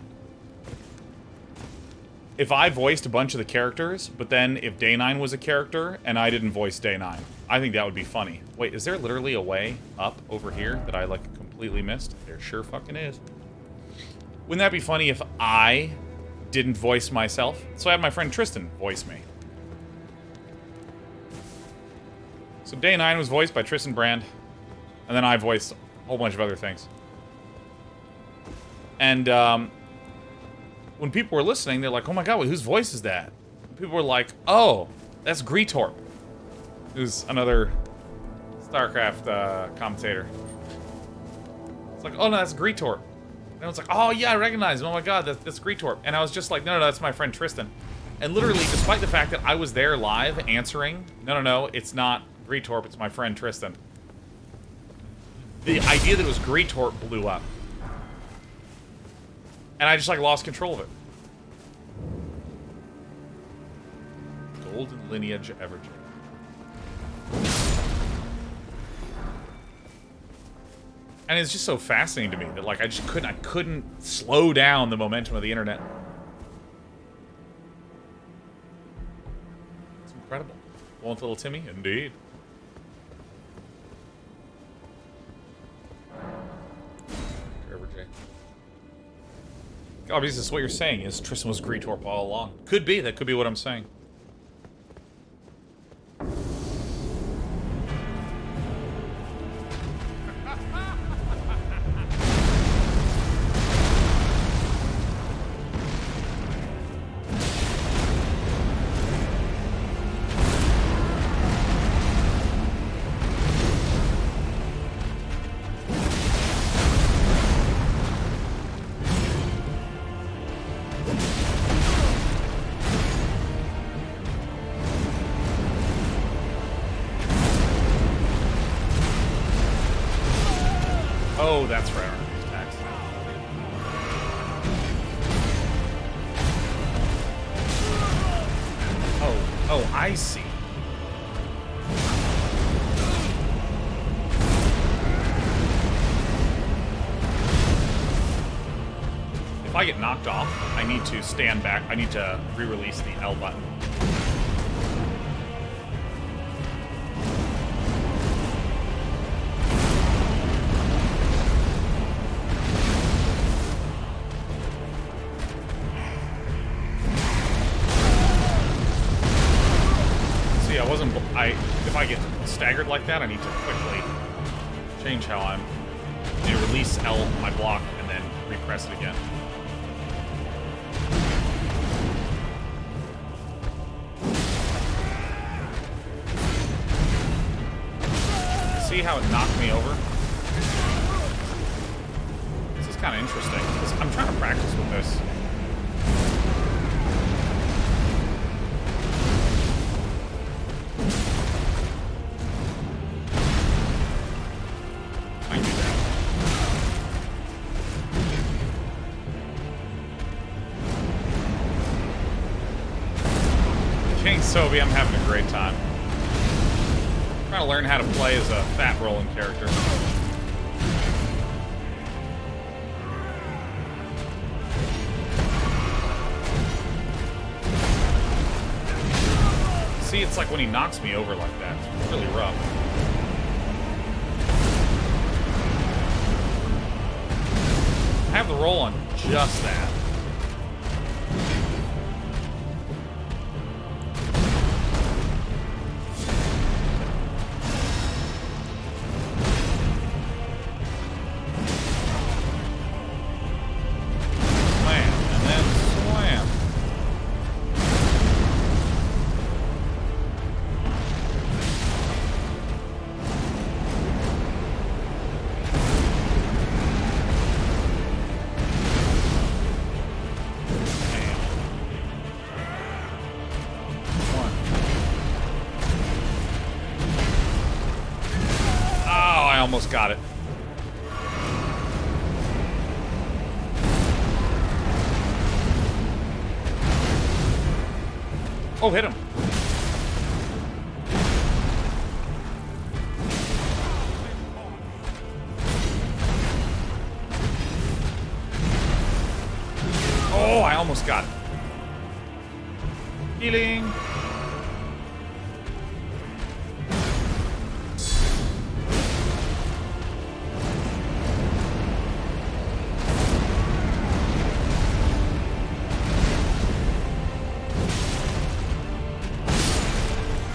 voiced a bunch of the characters, but then if Day9 was a character and I didn't voice Day9. I think that would be funny. Wait, is there literally a way up over here that I, like, completely missed? There sure fucking is. Wouldn't that be funny if I didn't voice myself? So I had my friend Tristan voice me. So Day9 was voiced by Tristan Brand, and then I voiced a whole bunch of other things. And when people were listening, they're like, oh my god, wait, whose voice is that? People were like, oh, that's Greetorp, who's another StarCraft commentator. It's like, oh no, that's Greetorp. And it's like, oh yeah, I recognize him. Oh my god, that's Greetorp. And I was just like, no, that's my friend Tristan. And literally, despite the fact that I was there live answering, no, it's not Greetorp, it's my friend Tristan. The idea that it was Greetorp blew up. And I just, like, lost control of it. Golden Lineage Evergy. And it's just so fascinating to me that, like, I couldn't slow down the momentum of the internet. It's incredible. Won't little Timmy? Indeed. Obviously, this is what you're saying, is Tristan was Greetorp all along. Could be. That could be what I'm saying. Oh, that's right. Attacks. Oh, I see. If I get knocked off, I need to stand back. I need to re-release the L button. If I get staggered like that, I need to quickly change how I'm. I need to release L my block and then repress it again. See how it knocked me over? This is kind of interesting, because I'm trying to practice with this. Sobe, I'm having a great time. I'm trying to learn how to play as a fat rolling character. See, it's like when he knocks me over like that. It's really rough. I have the roll on just that. Almost got it. Oh, hit him. Oh, I almost got it. Healing.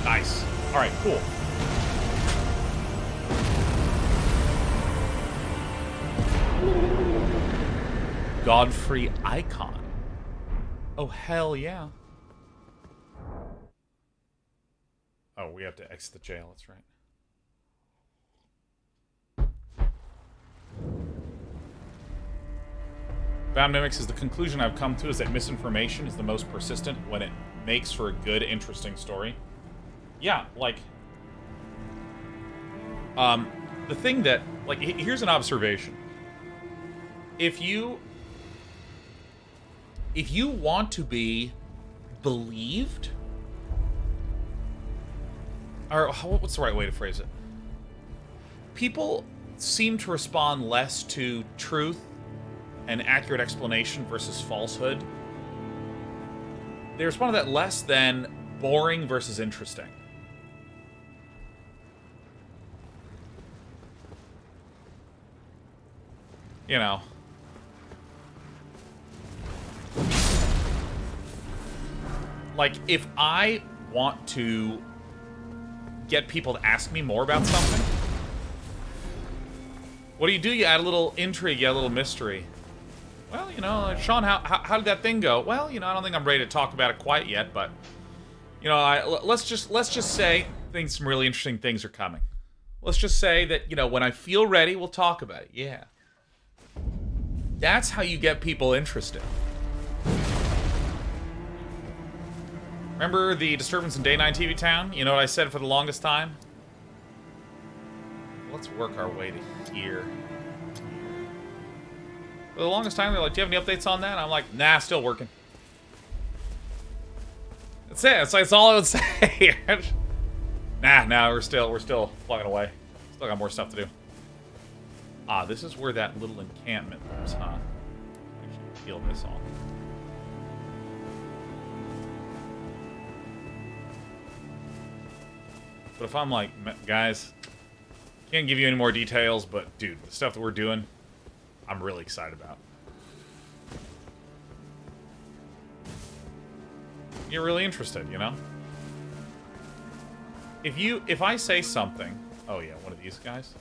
Nice. All right, cool. Godfrey icon. Oh, hell yeah. Oh, we have to exit the jail, that's right. Bound Mimics is the conclusion I've come to is that misinformation is the most persistent when it makes for a good, interesting story. Yeah, like... the thing that... Like, here's an observation. If you want to be believed... Or, what's the right way to phrase it? People seem to respond less to truth and accurate explanation versus falsehood. They respond to that less than boring versus interesting. You know. Like, if I want to get people to ask me more about something, what do? You add a little intrigue, you add a little mystery. Well, you know, Sean, how did that thing go? Well, you know, I don't think I'm ready to talk about it quite yet, but, you know, let's just say I think some really interesting things are coming. Let's just say that, you know, when I feel ready, we'll talk about it. Yeah. That's how you get people interested. Remember the disturbance in Day 9 TV Town? You know what I said for the longest time? Let's work our way to here. For the longest time, they're like, do you have any updates on that? I'm like, nah, still working. That's it. It's all I would say. Nah, we're still plugging away. Still got more stuff to do. Ah, this is where that little encampment lives, huh? Actually, peel this off. But if I'm like, guys, can't give you any more details, but dude, the stuff that we're doing, I'm really excited about. You're really interested, you know? If I say something, oh yeah, one of these guys.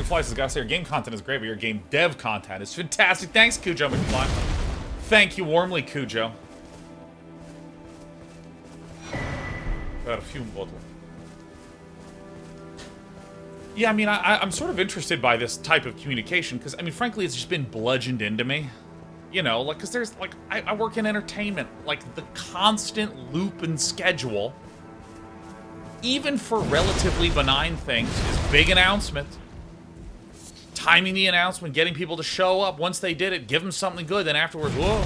Flies has got to say your game content is great, but your game dev content is fantastic. Thanks, Cujo McFly. Thank you warmly, Cujo. Got a few bottles. Yeah, I mean, I'm sort of interested by this type of communication because, I mean, frankly, it's just been bludgeoned into me. You know, like, because there's, like, I work in entertainment. Like, the constant loop and schedule, even for relatively benign things, is big announcement. Timing the announcement, getting people to show up. Once they did it, give them something good. Then afterwards, whoa.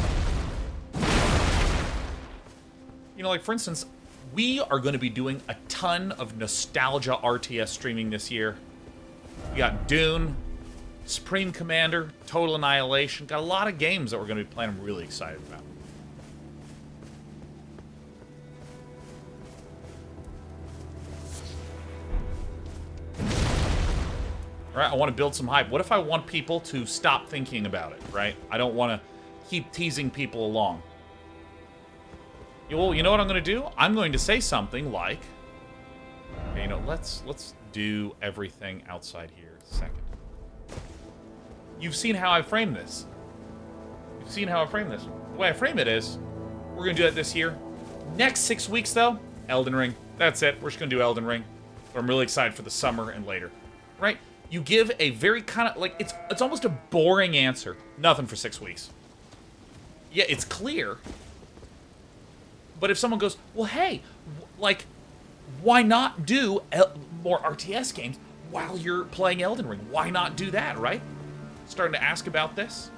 You know, like, for instance, we are going to be doing a ton of nostalgia RTS streaming this year. We got Dune, Supreme Commander, Total Annihilation. Got a lot of games that we're going to be playing I'm really excited about. Right, I want to build some hype. What if I want people to stop thinking about it, right? I don't want to keep teasing people along. Well, you know what I'm going to do? I'm going to say something like, okay, you know, let's do everything outside here a second. You've seen how I frame this. You've seen how I frame this. The way I frame it is, we're going to do that this year. Next 6 weeks, though, Elden Ring. That's it. We're just going to do Elden Ring. But I'm really excited for the summer and later. Right? You give a very kind of, like, it's almost a boring answer. Nothing for 6 weeks. Yeah, it's clear. But if someone goes, well, hey, like, why not do more RTS games while you're playing Elden Ring? Why not do that, right? Starting to ask about this.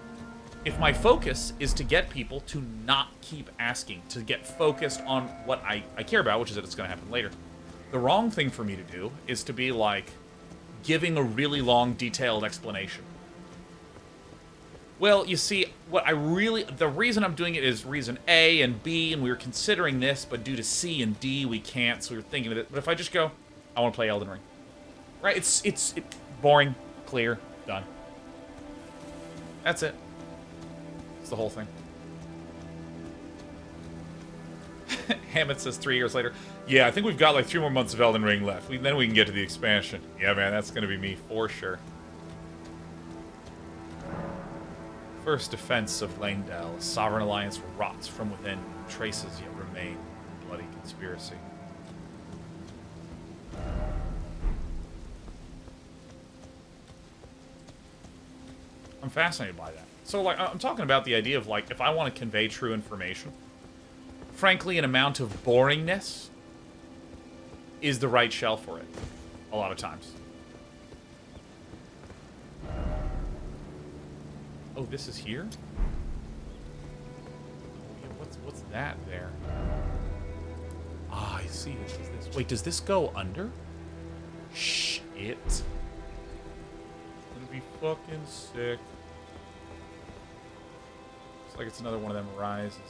If my focus is to get people to not keep asking, to get focused on what I care about, which is that it's going to happen later, the wrong thing for me to do is to be, like, giving a really long, detailed explanation. Well, you see, the reason I'm doing it is reason A and B, and we were considering this, but due to C and D, we can't, so we were thinking of it. But if I just go, I want to play Elden Ring. Right? It's boring, clear, done. That's it. It's the whole thing. Hammett says 3 years later, yeah, I think we've got like 3 more months of Elden Ring left. Then we can get to the expansion. Yeah, man, that's going to be me for sure. First defense of Langdale, Sovereign Alliance rots from within, traces yet remain in bloody conspiracy. I'm fascinated by that. So, like, I'm talking about the idea of, like, if I want to convey true information, frankly, an amount of boringness is the right shell for it, a lot of times. Oh, this is here? Oh, yeah, what's that there? Ah, I see. This is this. Wait, does this go under? Shit. It's gonna be fucking sick. Looks like it's another one of them rises.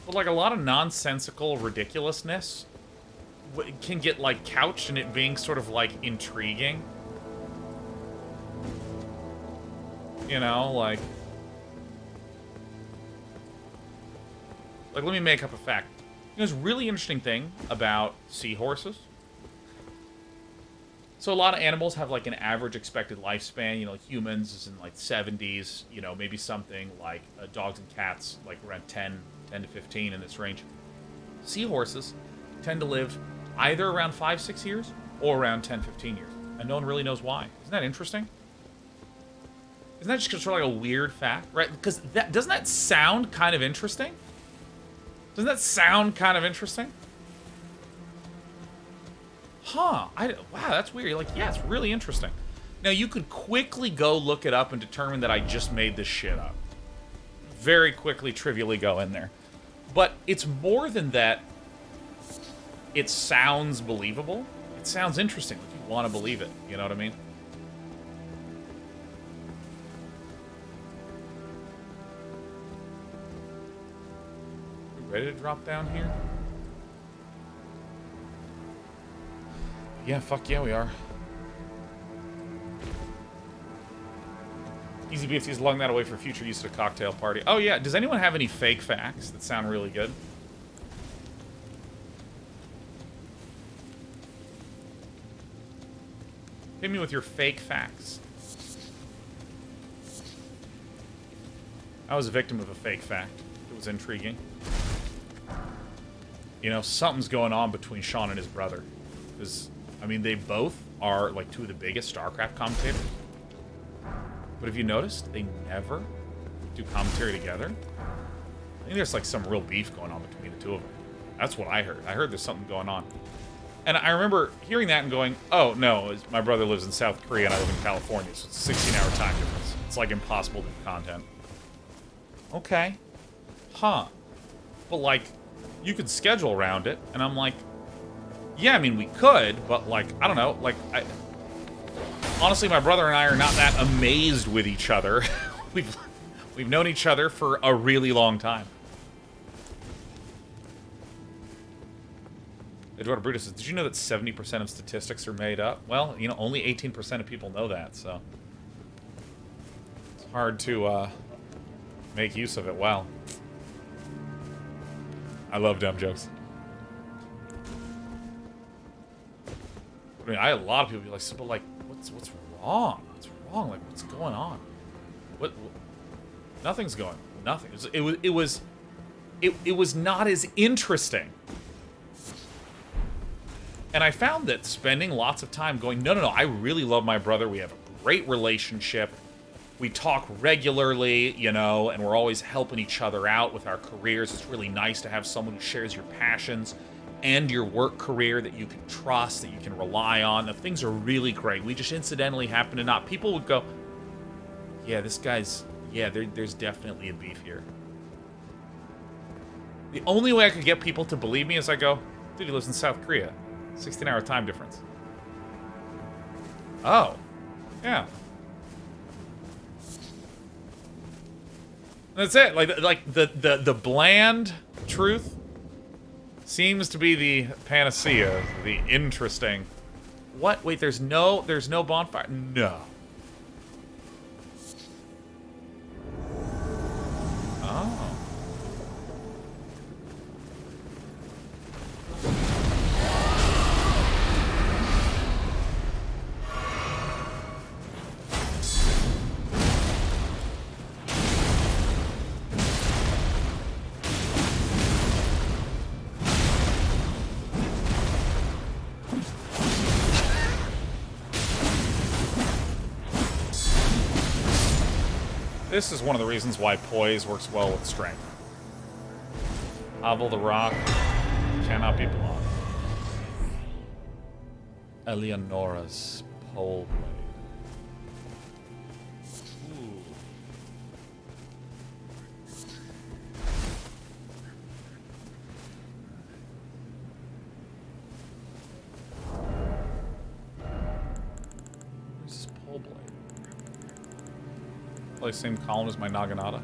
But, like, a lot of nonsensical ridiculousness can get, like, couched in it being sort of, like, intriguing. You know, like, let me make up a fact. You know, there's a really interesting thing about seahorses. So a lot of animals have, like, an average expected lifespan. You know, like humans is in, like, 70s. You know, maybe something like dogs and cats, like, around 10 to 15 in this range. Seahorses tend to live either around 5-6 years or around 10-15 years. And no one really knows why. Isn't that interesting? Isn't that just sort of like a weird fact, right? Because doesn't that sound kind of interesting? Doesn't that sound kind of interesting? Huh. Wow, that's weird. You're like, yeah, it's really interesting. Now, you could quickly go look it up and determine that I just made this shit up. Very quickly, trivially go in there. But it's more than that. It sounds believable. It sounds interesting. Like you want to believe it. You know what I mean? Ready to drop down here? Yeah, fuck yeah, we are. Easy BFT is lung that away for future use at a cocktail party. Oh yeah, does anyone have any fake facts that sound really good? Hit me with your fake facts. I was a victim of a fake fact. It was intriguing. You know, something's going on between Sean and his brother. Because, I mean, they both are, like, 2 of the biggest StarCraft commentators. But have you noticed? They never do commentary together. I think there's, like, some real beef going on between the 2 of them. That's what I heard. I heard there's something going on. And I remember hearing that and going, oh, no, my brother lives in South Korea and I live in California, so it's a 16-hour time difference. It's, like, impossible to do content. Okay. Huh. But, like, you could schedule around it, and I'm like, yeah, I mean, we could, but, like, I don't know, like, honestly, my brother and I are not that amazed with each other. We've known each other for a really long time. Eduardo Brutus says, did you know that 70% of statistics are made up? Well, you know, only 18% of people know that, so it's hard to make use of it. Wow. I love dumb jokes. I mean, I had a lot of people be like, so, but like, what's wrong? What's wrong? Like, what's going on? What nothing's going. Nothing. It was not as interesting. And I found that spending lots of time going, no, I really love my brother. We have a great relationship. We talk regularly, you know, and we're always helping each other out with our careers. It's really nice to have someone who shares your passions and your work career that you can trust, that you can rely on. The things are really great. We just incidentally happen to not. People would go, yeah, this guy's, yeah, there's definitely a beef here. The only way I could get people to believe me is I go, dude, he lives in South Korea. 16-hour time difference. Oh. Yeah. That's it. Like the bland truth seems to be the panacea, the interesting. What? Wait, there's no bonfire? No. Oh. This is one of the reasons why poise works well with strength. Hovel the rock cannot be blocked. Eleonora's pole blade. Ooh. Where's this pole blade? Play same column as my Naginata.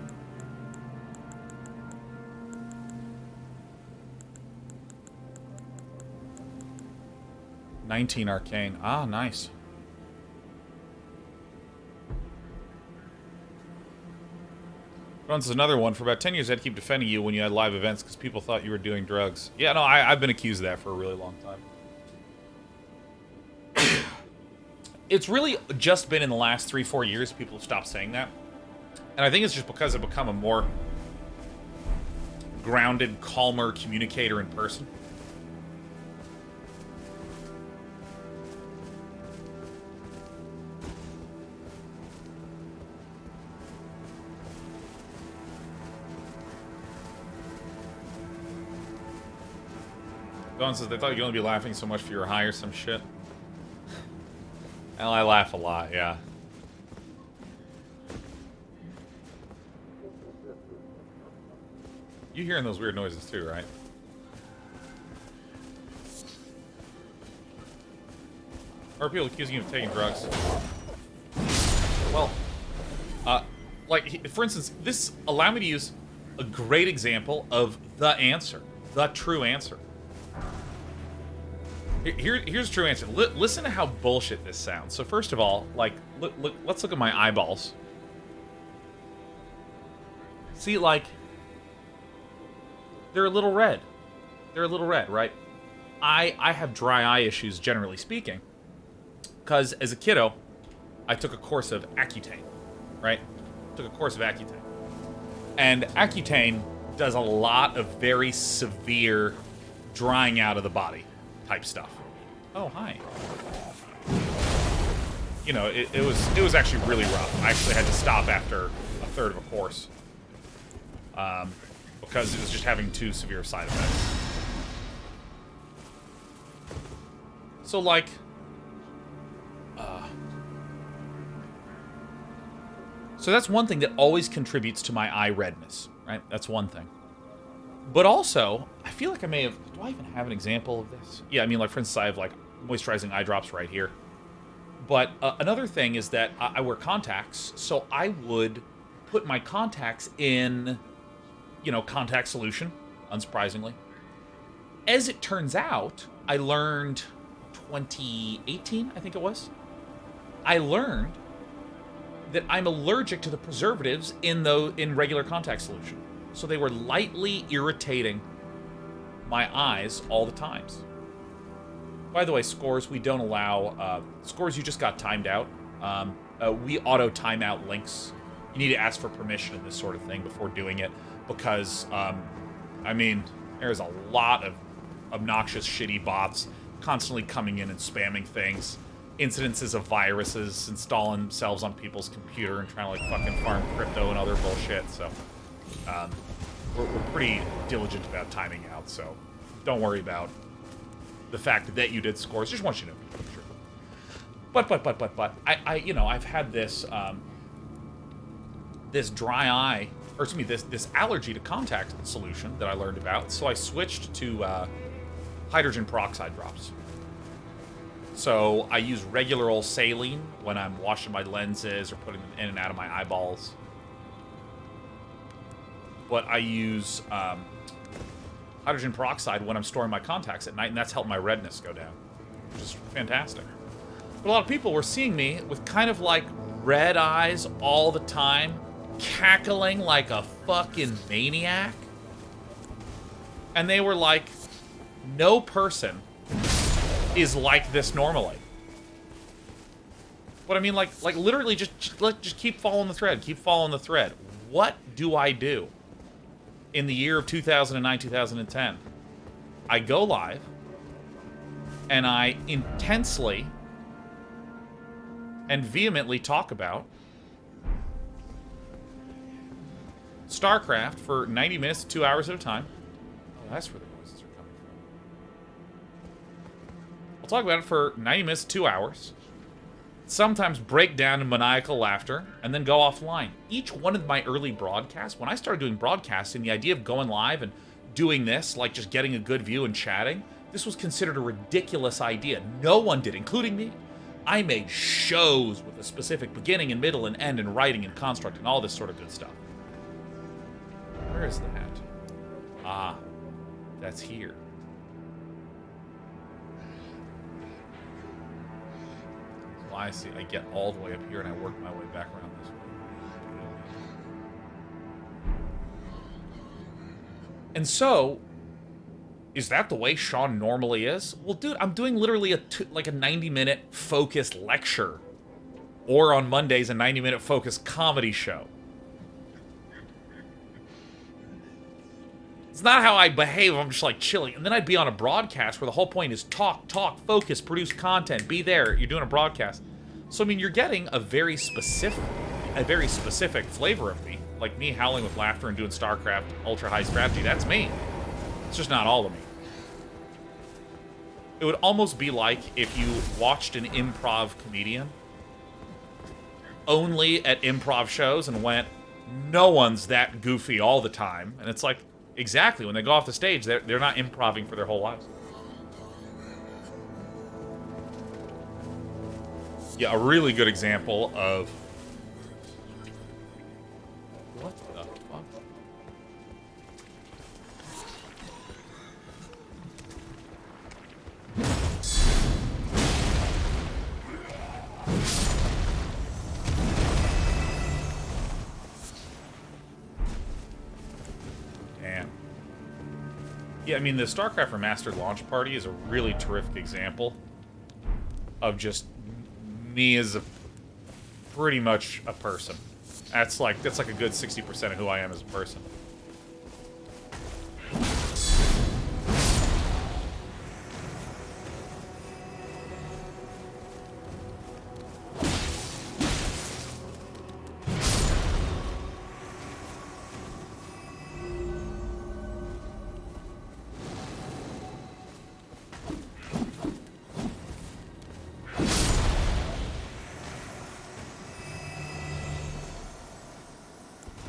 $19 arcane. Ah, nice. Runs another one. For about 10 years, I'd keep defending you when you had live events because people thought you were doing drugs. Yeah, no, I've been accused of that for a really long time. It's really just been in the last 3-4 years people have stopped saying that. And I think it's just because I've become a more grounded, calmer communicator in person. Dawn says they thought you'd only be laughing so much for your high or some shit. Well, I laugh a lot, yeah. You hearing those weird noises too, right? Or people accusing you of taking drugs. Well, like, for instance, this allowed me to use a great example of the answer. The true answer. Here's the true answer. Listen to how bullshit this sounds. So first of all, like, let's look at my eyeballs. See, like, they're a little red. They're a little red, right? I have dry eye issues, generally speaking. Because as a kiddo, I took a course of Accutane, right? Took a course of Accutane. And Accutane does a lot of very severe drying out of the body type stuff. Oh, hi. You know, it was actually really rough. I actually had to stop after a third of a course. Because it was just having too severe side effects. So, like, so that's one thing that always contributes to my eye redness, right? That's one thing. But also, I feel like I may have... Do I even have an example of this? Yeah, I mean, like, for instance, I have, like, moisturizing eye drops right here. But another thing is that I wear contacts, so I would put my contacts in, you know, contact solution, unsurprisingly. As it turns out, I learned 2018, I think it was. I learned that I'm allergic to the preservatives in regular contact solution. So they were lightly irritating my eyes all the times. By the way, scores, we don't allow... scores, you just got timed out. We auto-time out links. You need to ask for permission and this sort of thing before doing it. Because, I mean, there's a lot of obnoxious, shitty bots constantly coming in and spamming things. incidences of viruses installing themselves on people's computer and trying to, like, fucking farm crypto and other bullshit, so... we're pretty diligent about timing out, so don't worry about the fact that you did scores. Just want you to know. Sure. But, you know, I've had this, this dry eye, or excuse me, this allergy to contact solution that I learned about, so I switched to, hydrogen peroxide drops. So I use regular old saline when I'm washing my lenses or putting them in and out of my eyeballs. But I use hydrogen peroxide when I'm storing my contacts at night, and that's helped my redness go down, which is fantastic. But a lot of people were seeing me with kind of like red eyes all the time, cackling like a fucking maniac. And they were like, no person is like this normally. But I mean, like literally just keep following the thread, keep following the thread. What do I do in the year of 2009, 2010? I go live, and I intensely and vehemently talk about StarCraft for 90 minutes to 2 hours at a time. Oh, that's where the voices are coming from. I'll talk about it for 90 minutes to 2 hours. Sometimes break down in maniacal laughter, and then go offline. Each one of my early broadcasts, when I started doing broadcasting, the idea of going live and doing this, like just getting a good view and chatting, this was considered a ridiculous idea. No one did, including me. I made shows with a specific beginning and middle and end and writing and construct and all this sort of good stuff. Where is the hat? Ah, that's here. So I see. I get all the way up here and I work my way back around this way. And so, is that the way Sean normally is? Well, dude, I'm doing literally a 90-minute focused lecture. Or on Mondays, a 90-minute focused comedy show. It's not how I behave. I'm just like chilling. And then I'd be on a broadcast where the whole point is talk, focus, produce content, be there. You're doing a broadcast. So, I mean, you're getting a very specific flavor of me. Like me howling with laughter and doing StarCraft ultra high strategy. That's me. It's just not all of me. It would almost be like if you watched an improv comedian only at improv shows and went, no one's that goofy all the time. And it's like, exactly, when they go off the stage, they're not improvising for their whole lives. Yeah, a really good example of... What the fuck? Damn. Yeah, I mean, the StarCraft Remastered launch party is a really terrific example of just me as a pretty much a person. That's like a good 60% of who I am as a person.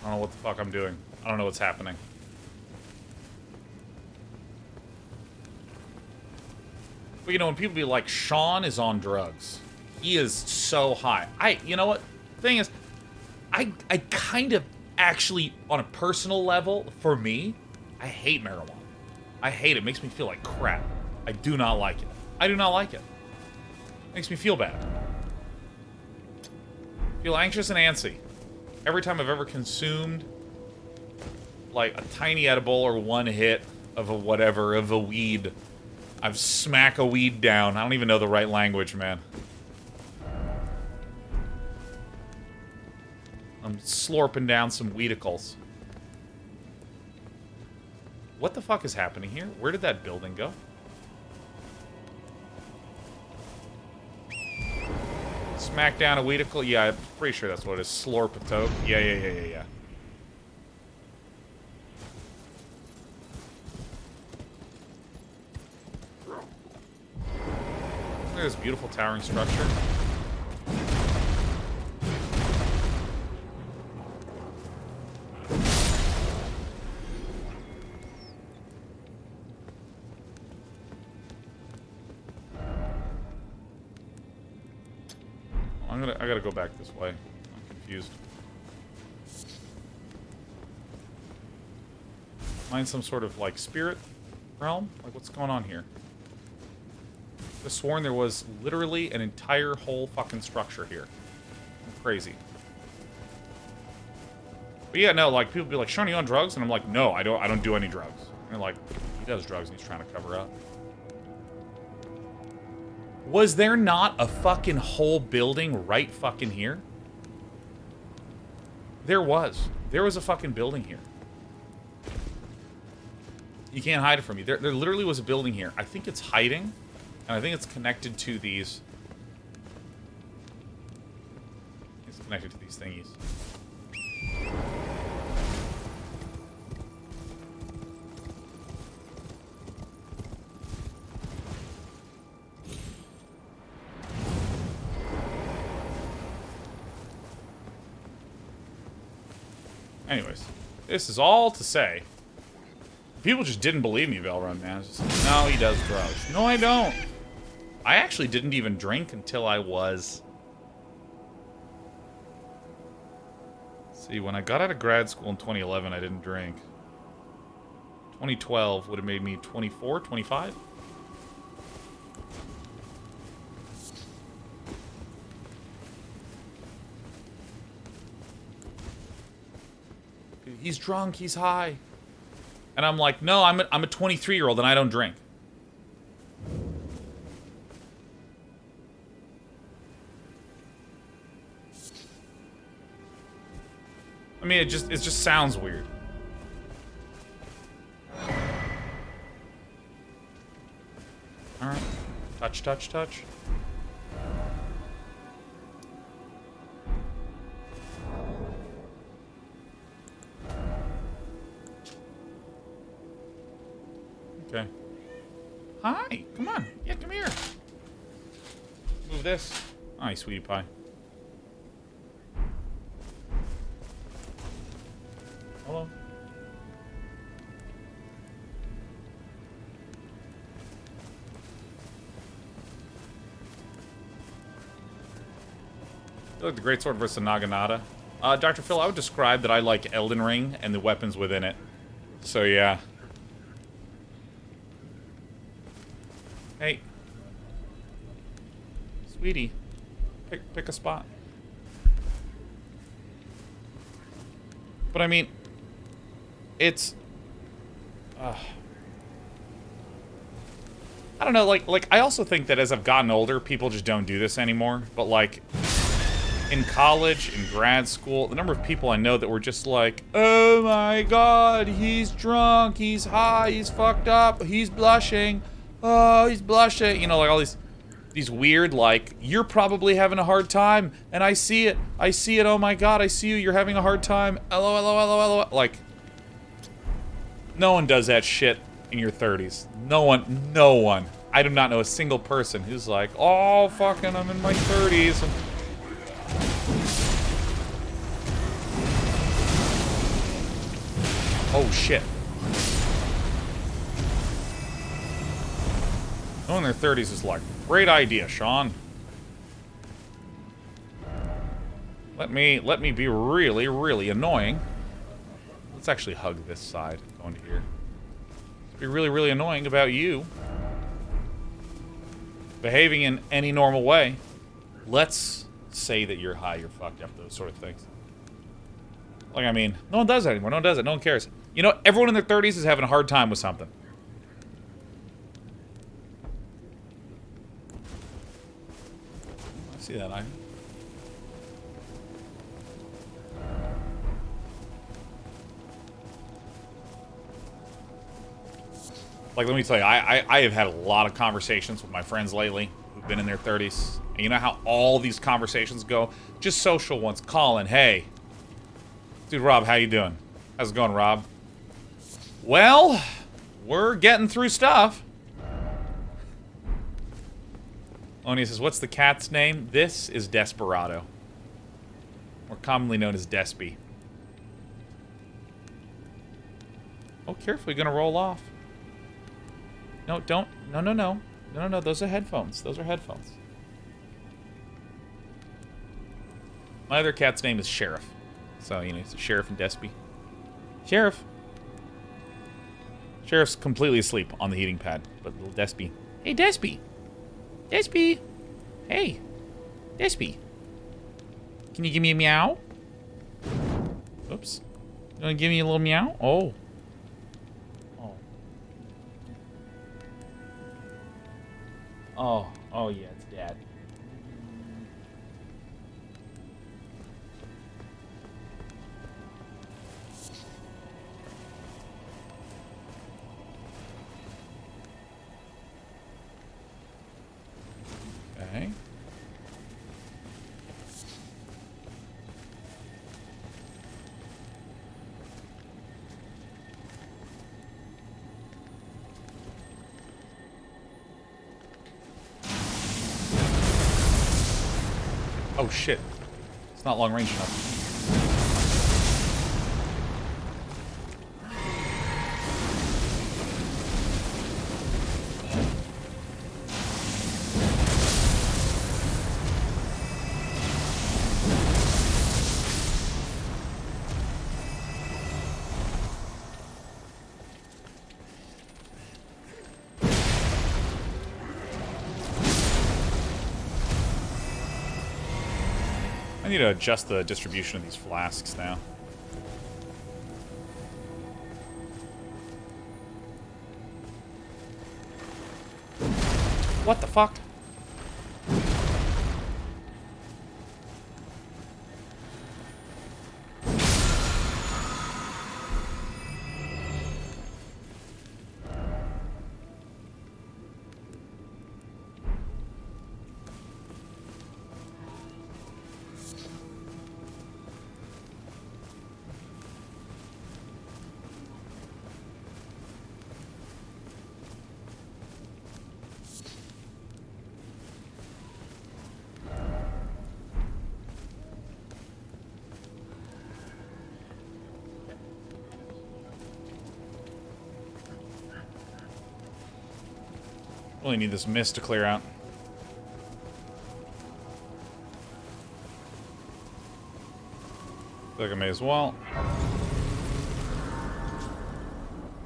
I don't know what the fuck I'm doing. I don't know what's happening. But you know, when people be like, Sean is on drugs. He is so high. You know what? The thing is, I kind of actually, on a personal level, for me, I hate marijuana. I hate it. It makes me feel like crap. I do not like it. I do not like it. It makes me feel bad. Feel anxious and antsy. Every time I've ever consumed, like, a tiny edible or one hit of a whatever, of a weed, I've smack a weed down. I don't even know the right language, man. I'm slurping down some weedicles. What the fuck is happening here? Where did that building go? Smack down a weedicle. Yeah, I'm pretty sure that's what it is. Slorpatoke. Yeah. There's this beautiful towering structure. I gotta go back this way. I'm confused. Am I in some sort of, like, spirit realm? Like, what's going on here? I could have sworn there was literally an entire whole fucking structure here. I'm crazy. But yeah, no, like, people be like, Sean, you on drugs? And I'm like, no, I don't do any drugs. And they're like, he does drugs and he's trying to cover up. Was there not a fucking whole building right fucking here? There was. There was a fucking building here. You can't hide it from me. There literally was a building here. I think it's hiding. And I think it's connected to these... It's connected to these thingies. Anyways, this is all to say, people just didn't believe me, Velrun, man. It's just like, no, he does drugs. No, I don't. I actually didn't even drink until I was... Let's see, when I got out of grad school in 2011, I didn't drink. 2012 would have made me 24, 25? He's drunk, he's high. And I'm like, no, I'm a 23-year-old and I don't drink. I mean, it just sounds weird. All right. Touch, touch, touch. Okay. Hi, come on. Yeah, come here. Move this. Hi, sweetie pie. Hello. I like the Greatsword versus Naginata. Dr. Phil, I would describe that I like Elden Ring and the weapons within it. So, yeah. Hey. Sweetie. Pick a spot. But I mean, it's... I don't know, like, I also think that as I've gotten older, people just don't do this anymore. But, like, in college, in grad school, the number of people I know that were just like, oh my god, he's drunk, he's high, he's fucked up, he's blushing. Oh, he's blushing. You know, like all these weird, like, you're probably having a hard time, and I see it. I see it. Oh my god, I see you. You're having a hard time. LOL. Like, no one does that shit in your 30s. No one. I do not know a single person who's like, oh, fucking, I'm in my 30s. And oh, shit. No one in their 30s is like, great idea, Sean. Let me be really, really annoying. Let's actually hug this side. Go into here. Let's be really, really annoying about you behaving in any normal way. Let's say that you're high, you're fucked up, those sort of things. Like, I mean, no one does that anymore. No one does it. No one cares. You know, everyone in their 30s is having a hard time with something. See that item? Like, let me tell you, I have had a lot of conversations with my friends lately who've been in their 30s, And you know how all these conversations go? Just social ones. Calling, hey. Dude, Rob, how you doing? How's it going, Rob? Well, we're getting through stuff. Oni says, what's the cat's name? This is Desperado. More commonly known as Despy. Oh, careful, you're gonna roll off. No, don't. No, no, no. No, no, no, those are headphones. Those are headphones. My other cat's name is Sheriff. So, you know, it's Sheriff and Despy. Sheriff. Sheriff's completely asleep on the heating pad. But little Despy. Hey, Despy. Despy. Hey. Despy. Can you give me a meow? Oops. You want to give me a little meow? Oh. Oh. Oh. Oh, yeah, it's Dad. Okay. Oh shit. It's not long range enough. I need to adjust the distribution of these flasks now. What the fuck? Really need this mist to clear out. Feel like I may as well.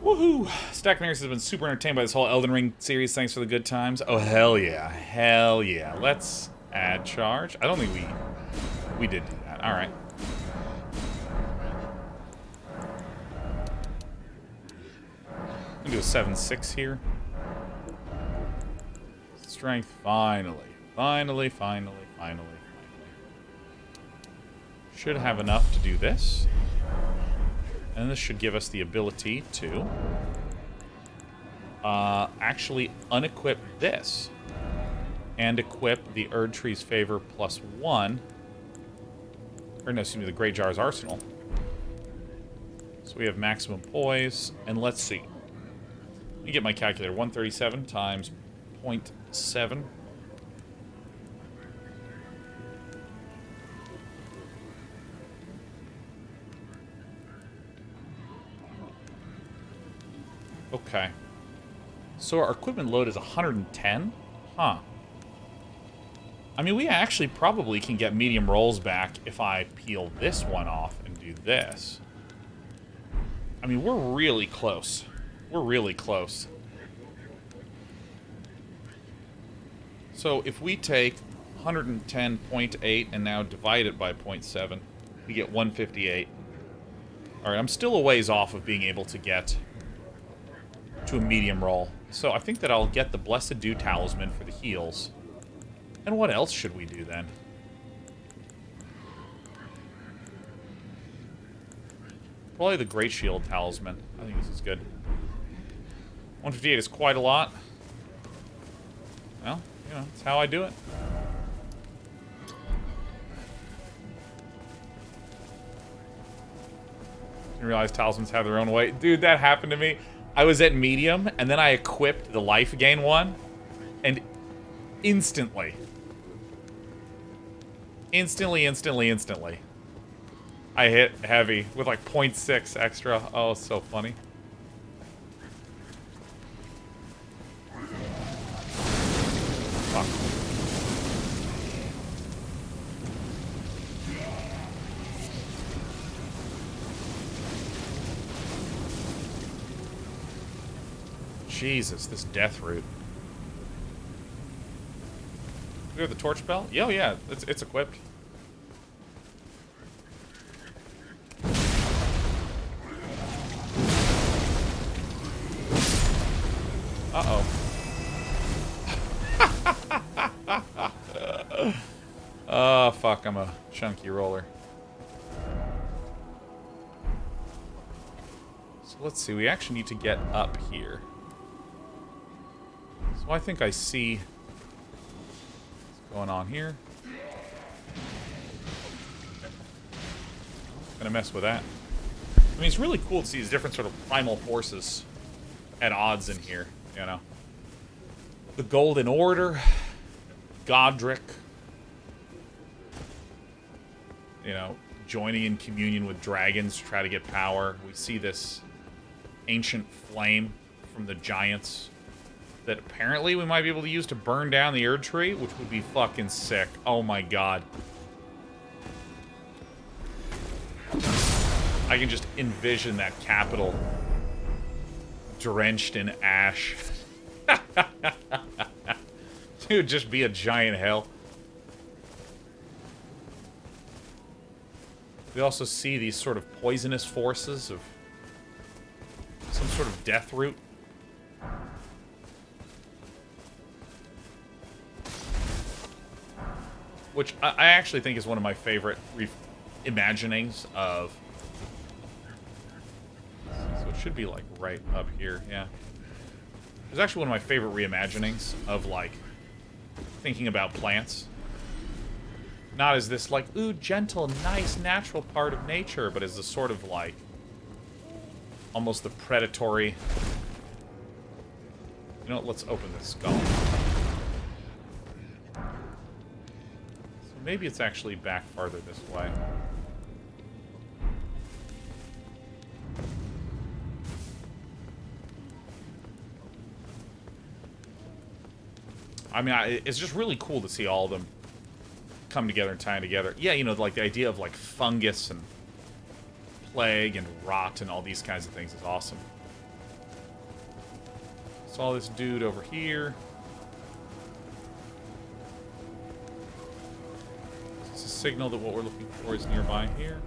Woohoo! Stack Nurse has been super entertained by this whole Elden Ring series. Thanks for the good times. Oh, hell yeah. Hell yeah. Let's add charge. I don't think we did do that. Alright. I'm gonna do a 7-6 here. Strength, finally. Finally. Should have enough to do this. And this should give us the ability to actually unequip this. And equip the Erd Tree's Favor +1. Or no, excuse me, the Great Jar's Arsenal. So we have maximum poise. And let's see. Let me get my calculator. 137 times 0.7. Okay. So our equipment load is 110? Huh. I mean, we actually probably can get medium rolls back if I peel this one off and do this. I mean, we're really close. We're really close. So if we take 110.8 and now divide it by 0.7, we get 158. Alright, I'm still a ways off of being able to get to a medium roll. So I think that I'll get the Blessed Dew Talisman for the heals. And what else should we do then? Probably the Great Shield Talisman. I think this is good. 158 is quite a lot. Well, you know, that's how I do it. Didn't realize talismans have their own weight. Dude, that happened to me. I was at medium, and then I equipped the life gain one, and instantly, I hit heavy with like 0.6 extra. Oh, so funny. Fuck. Jesus, this death route. We have the torch bell? Yeah, yeah, it's equipped. Uh-oh. Oh, fuck, I'm a chunky roller. So let's see, we actually need to get up here. So I think I see what's going on here. Gonna mess with that. I mean, it's really cool to see these different sort of primal forces at odds in here, you know. The Golden Order, Godric, you know, joining in communion with dragons to try to get power. We see this ancient flame from the giants that apparently we might be able to use to burn down the Erd Tree, which would be fucking sick. Oh my god. I can just envision that capital drenched in ash. Dude, just be a giant hell. We also see these sort of poisonous forces of some sort of death root. Which I actually think is one of my favorite imaginings of... So it should be, like, right up here, yeah. It's actually one of my favorite reimaginings of, like, thinking about plants. Not as this, like, ooh, gentle, nice, natural part of nature, but as a sort of, like, almost the predatory... You know what, let's open this skull. Maybe it's actually back farther this way. I mean, it's just really cool to see all of them come together and tie together. Yeah, you know, like the idea of like fungus and plague and rot and all these kinds of things is awesome. Saw this dude over here. Signal that what we're looking for is nearby here.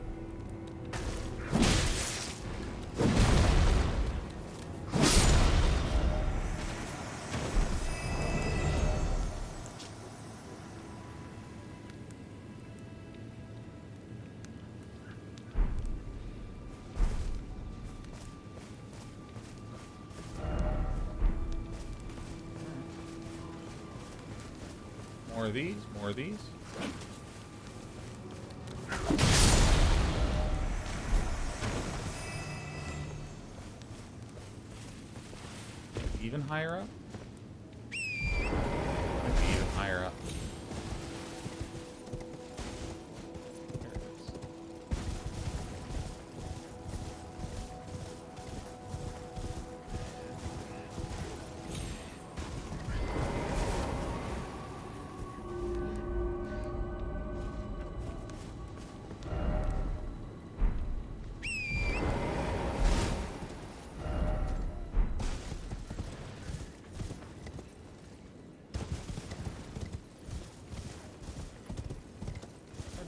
More of these, more of these. Even higher up? Might be even higher up. There it is.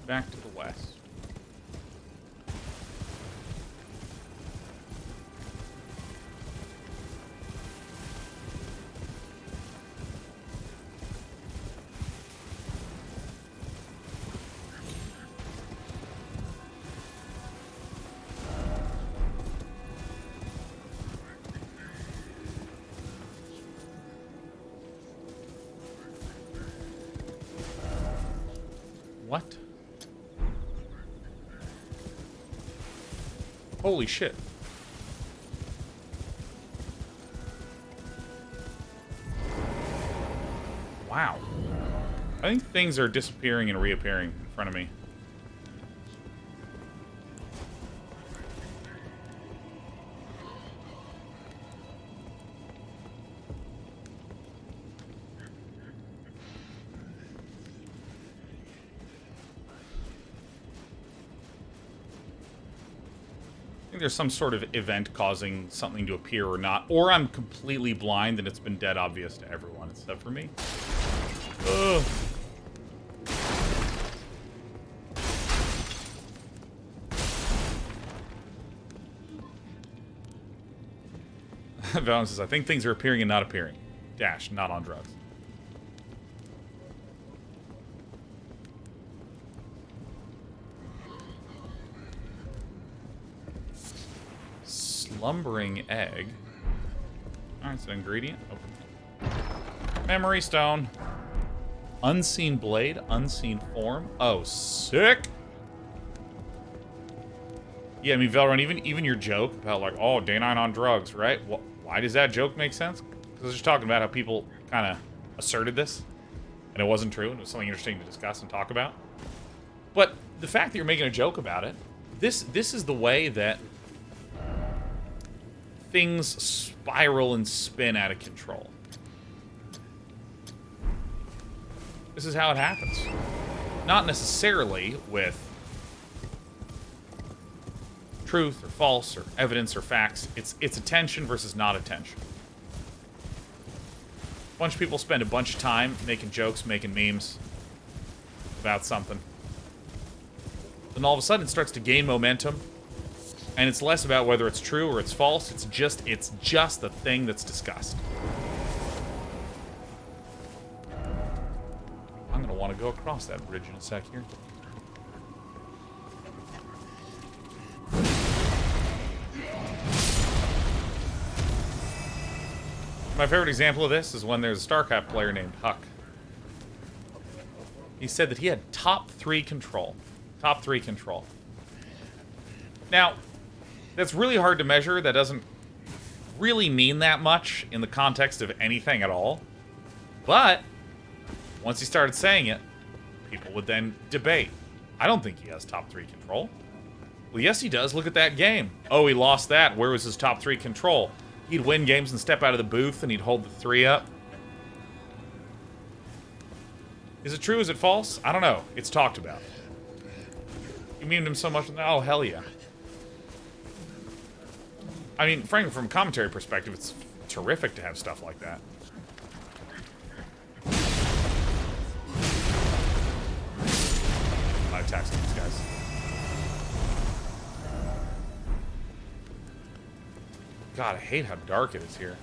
Back to the west. What? Holy shit. Wow. I think things are disappearing and reappearing in front of me. I think there's some sort of event causing something to appear or not. Or I'm completely blind and it's been dead obvious to everyone except for me. Ugh. Valence says, I think things are appearing and not appearing. Dash, not on drugs. Slumbering egg. Alright, it's an ingredient. Open. Memory stone. Unseen blade, unseen form. Oh, sick! Yeah, I mean, Valorant, even your joke about, like, oh, day 9 on drugs, right? Why does that joke make sense? Because I was just talking about how people kind of asserted this, and it wasn't true, and it was something interesting to discuss and talk about. But the fact that you're making a joke about it, this is the way that things spiral and spin out of control. This is how it happens. Not necessarily with truth or false or evidence or facts. It's attention versus not attention. A bunch of people spend a bunch of time making jokes, making memes about something. Then all of a sudden it starts to gain momentum. And it's less about whether it's true or it's false. It's just the thing that's discussed. I'm gonna want to go across that bridge in a sec here. My favorite example of this is when there's a StarCraft player named Huck. He said that he had top 3 control. Top 3 control. Now, that's really hard to measure. That doesn't really mean that much in the context of anything at all. But once he started saying it, people would then debate. I don't think he has top 3 control. Well, yes, he does. Look at that game. Oh, he lost that. Where was his top 3 control? He'd win games and step out of the booth, and he'd hold the 3 up. Is it true? Is it false? I don't know. It's talked about. You memed him so much. Oh, hell yeah. I mean, frankly, from a commentary perspective, it's terrific to have stuff like that. I'm attacking these guys. God, I hate how dark it is here.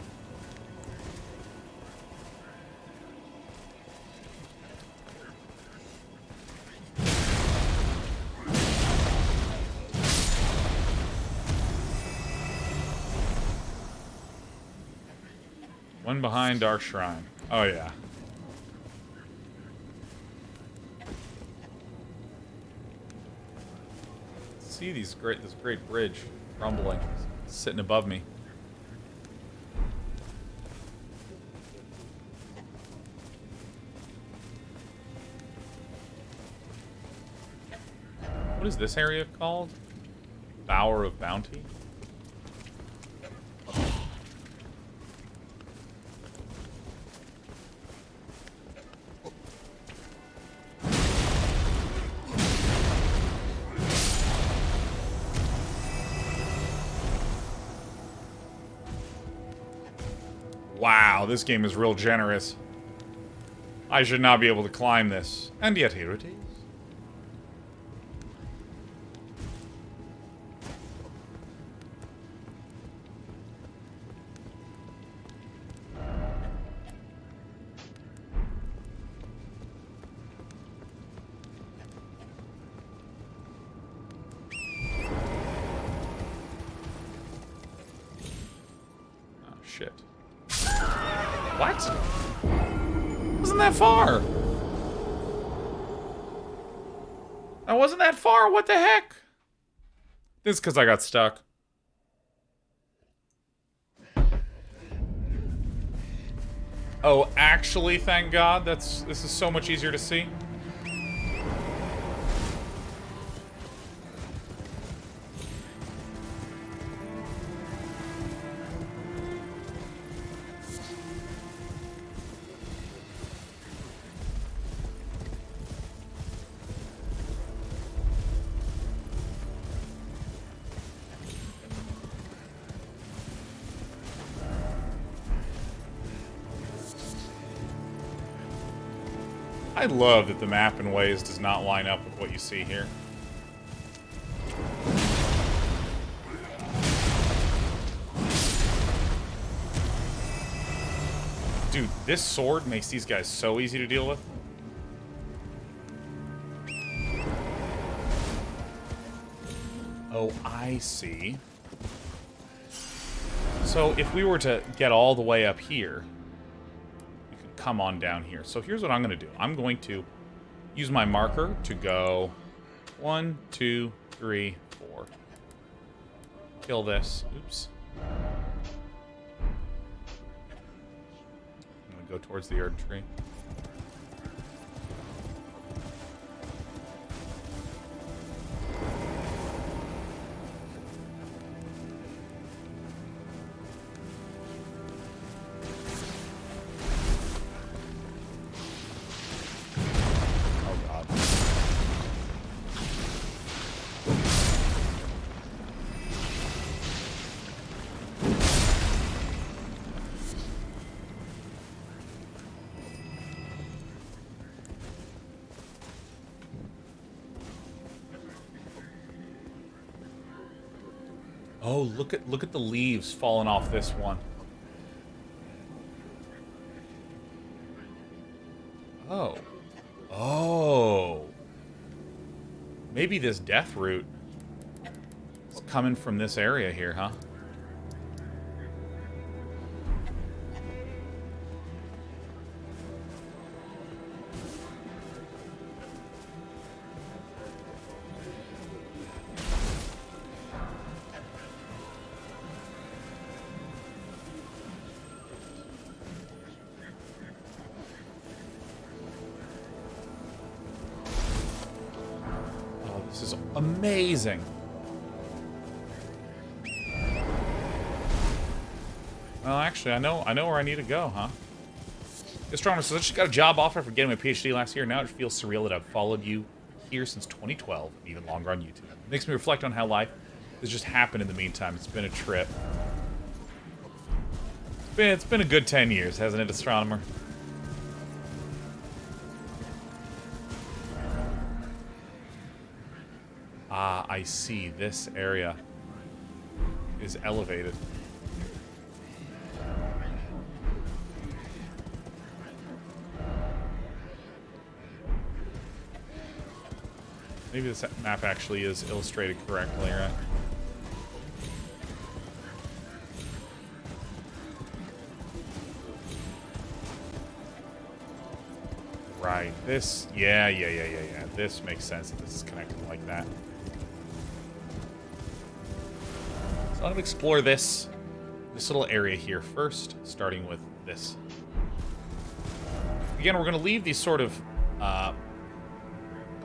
One behind Dark Shrine. Oh yeah. See this great bridge rumbling, sitting above me. What is this area called? Bower of Bounty? Wow, this game is real generous. I should not be able to climb this. And yet here it is. Shit. What? Wasn't that far? That wasn't that far? What the heck? This is because I got stuck. Oh, actually, thank God. This is so much easier to see. I love that the map in ways does not line up with what you see here. Dude, this sword makes these guys so easy to deal with. Oh, I see. So if we were to get all the way up here, we could come on down here. So here's what I'm going to do. I'm going to use my marker to go 1, 2, 3, 4. Kill this. Oops. I'm going to go towards the Erd tree. Oh, look at the leaves falling off this one. Oh. Oh. Maybe this death root is coming from this area here, huh? This is amazing. Well, actually, I know where I need to go, huh? Astronomer says, I just got a job offer for getting my PhD last year. Now it feels surreal that I've followed you here since 2012, and even longer on YouTube. It makes me reflect on how life has just happened in the meantime. It's been a trip. It's been a good 10 years, hasn't it, Astronomer? Ah, I see. This area is elevated. Maybe this map actually is illustrated correctly, right? Right. This, yeah. This makes sense that this is connected like that. So I'm going to explore this little area here first, starting with this. Again, we're going to leave these sort of, because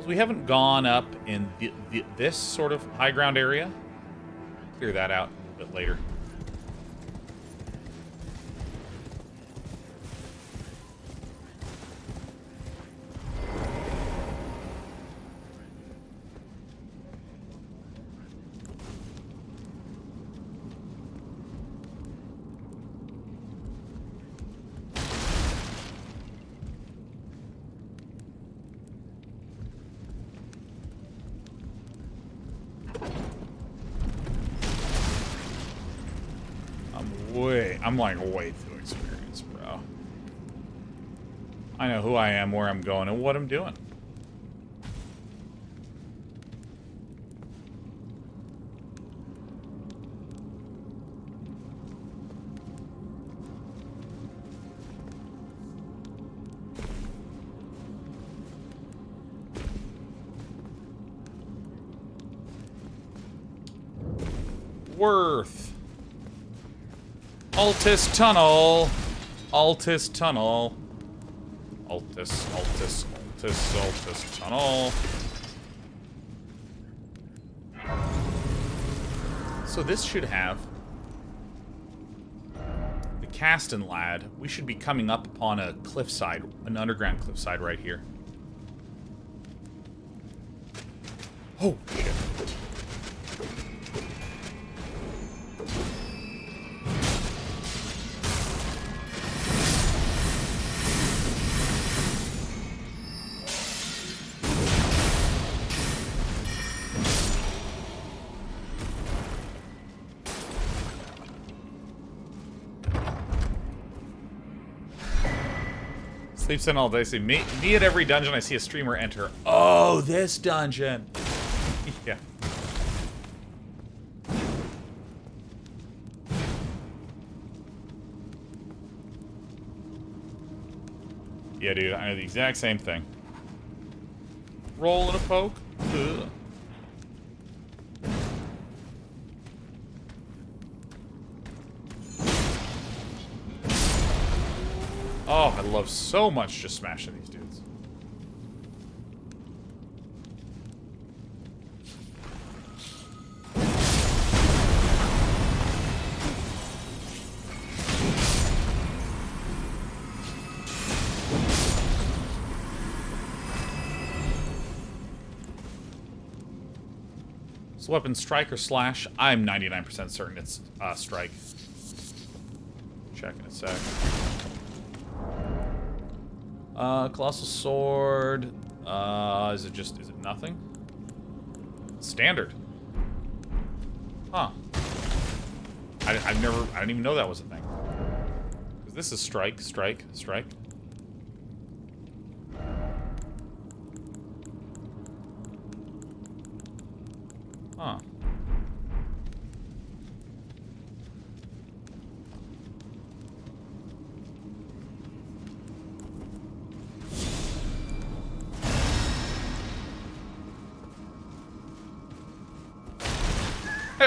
we haven't gone up in this sort of high ground area. Clear that out a little bit later. I'm like way too experienced, bro. I know who I am, where I'm going, and what I'm doing. Worth. Altus Tunnel. Altus Tunnel. Altus Tunnel. So this should have the Caston Lad. We should be coming up upon a cliffside, an underground cliffside right here. Oh, shit. Sleeps in all day. See me at every dungeon. I see a streamer enter. Oh, this dungeon. Yeah. Yeah, dude. I know the exact same thing. Roll and a poke. Ugh. Oh, I love so much just smashing these dudes. Is the weapon strike or slash? I'm 99% certain it's strike. Check in a sec. Colossal Sword. Is it nothing? Standard. Huh. I didn't even know that was a thing. Because this is strike, strike, strike. Huh.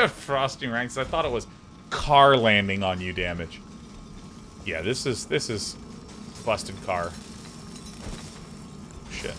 Frosting ranks. I thought it was car landing on you damage. Yeah, this is busted car. Shit.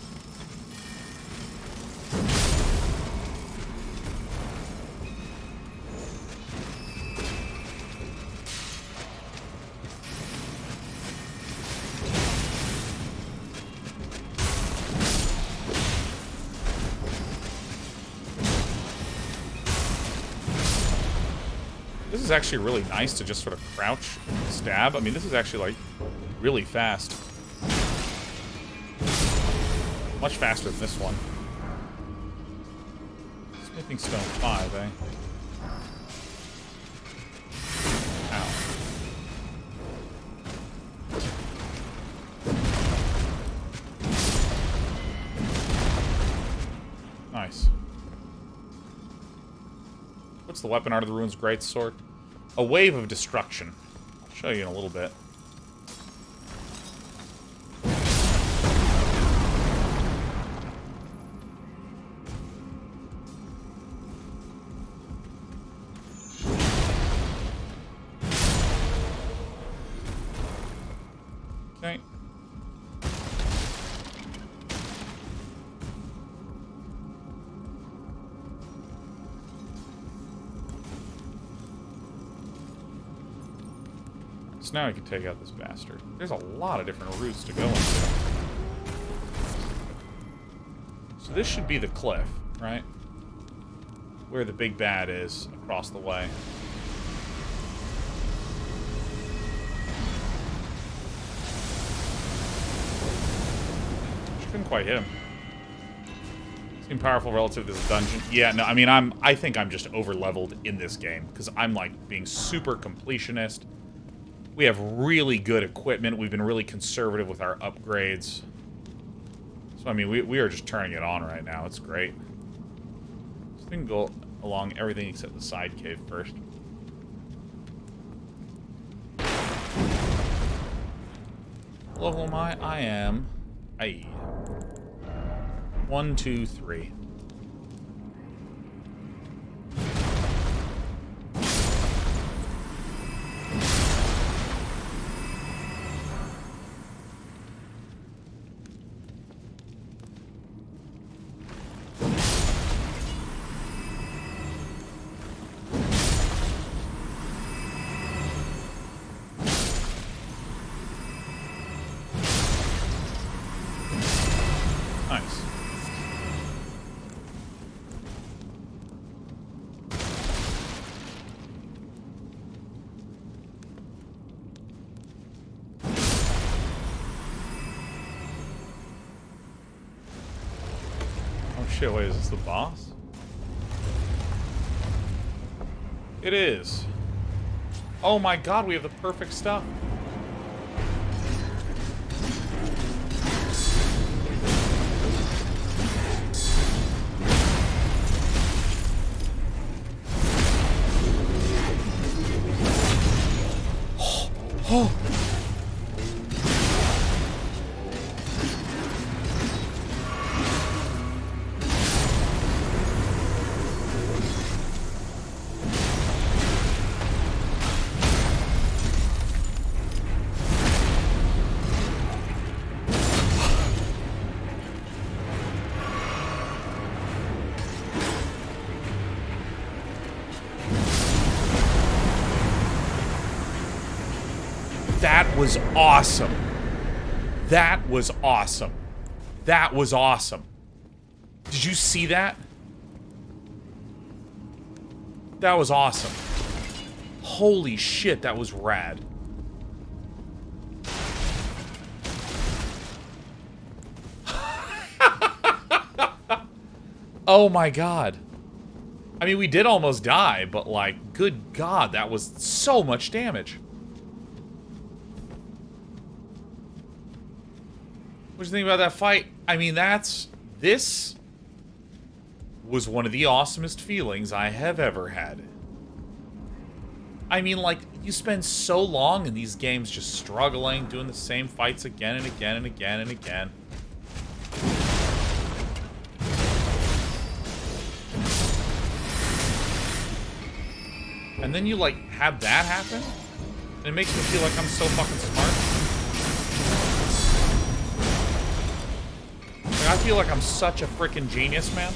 This is actually really nice to just sort of crouch, stab. I mean, this is actually, like, really fast. Much faster than this one. Smithing Stone 5, eh? Ow. Nice. What's the weapon art of the ruins greatsword? A wave of destruction. I'll show you in a little bit. Okay. So now I can take out this bastard. There's a lot of different routes to go into. So this should be the cliff, right? Where the big bad is across the way. Couldn't quite hit him. Seem powerful relative to the dungeon. Yeah, no, I mean, I think I'm just over-leveled in this game, because I'm, like, being super completionist. We have really good equipment. We've been really conservative with our upgrades. So, I mean, we are just turning it on right now. It's great. So we can go along everything except the side cave first. What level am I? I am... 1, 2, 3. Oh shit, wait, is this the boss? It is. Oh my god, we have the perfect stuff. Oh. That was awesome. That was awesome. That was awesome. Did you see that? That was awesome. Holy shit, that was rad. Oh my god. I mean, we did almost die, but like, good god, that was so much damage. What do you think about that fight? I mean, this was one of the awesomest feelings I have ever had. I mean, like, you spend so long in these games just struggling, doing the same fights again and again and again and again. And then you, like, have that happen? And it makes me feel like I'm so fucking smart. I feel like I'm such a freaking genius, man.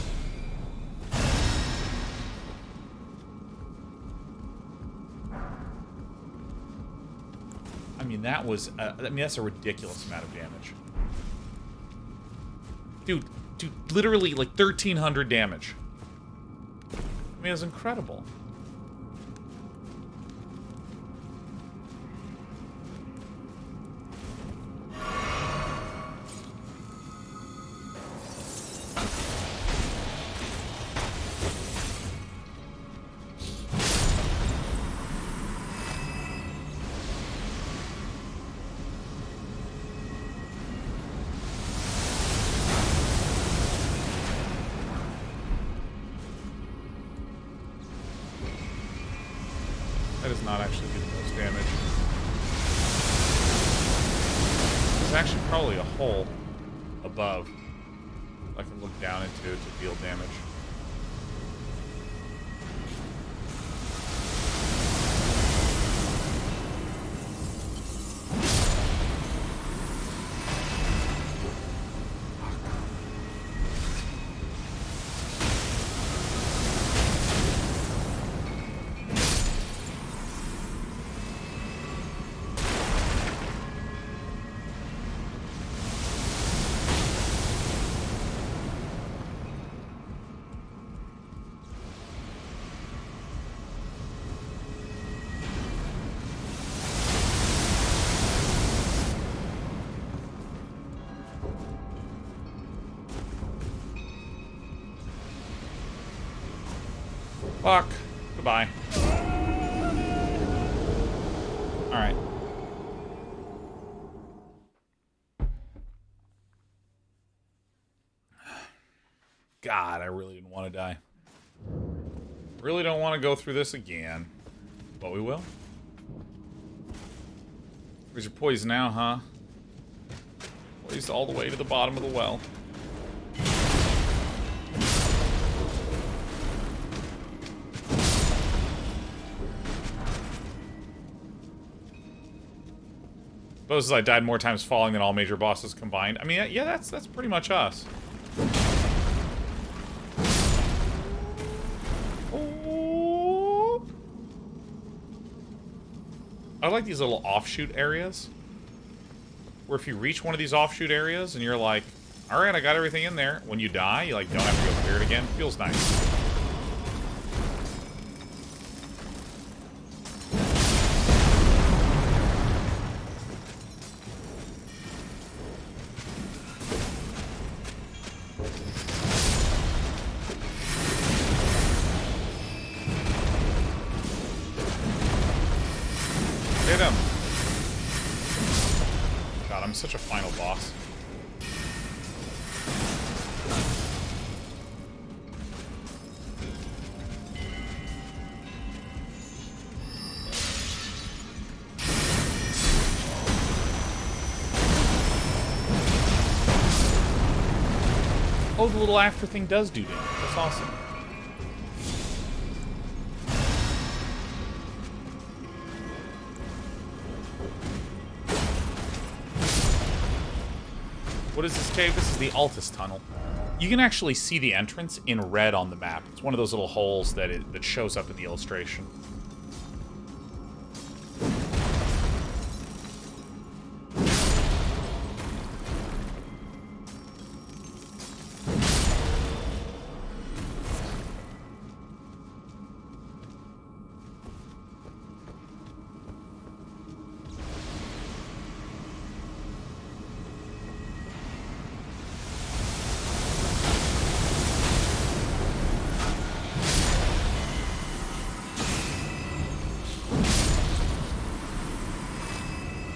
I mean, that was... I mean, that's a ridiculous amount of damage. Dude, literally, like, 1,300 damage. I mean, it's incredible. That does not actually do the most damage. There's actually probably a hole above I can look down into to deal damage. Fuck. Goodbye. Alright. God, I really didn't want to die. Really don't want to go through this again. But we will. Where's your poison now, huh? Poised all the way to the bottom of the well. Suppose I died more times falling than all major bosses combined. I mean, yeah, that's pretty much us. Oh. I like these little offshoot areas. Where if you reach one of these offshoot areas and you're like, alright, I got everything in there. When you die, you like don't have to go clear it again. Feels nice. such a final boss. Oh, the little after thing does do damage. That's awesome. What is this cave? This is the Altus Tunnel. You can actually see the entrance in red on the map. It's one of those little holes that shows up in the illustration.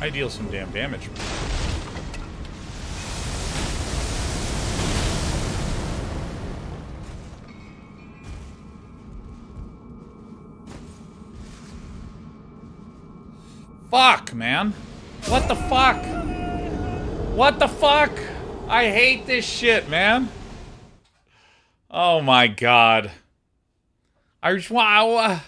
I deal some damn damage. Fuck, man. What the fuck? What the fuck? I hate this shit, man. Oh my god. I just want...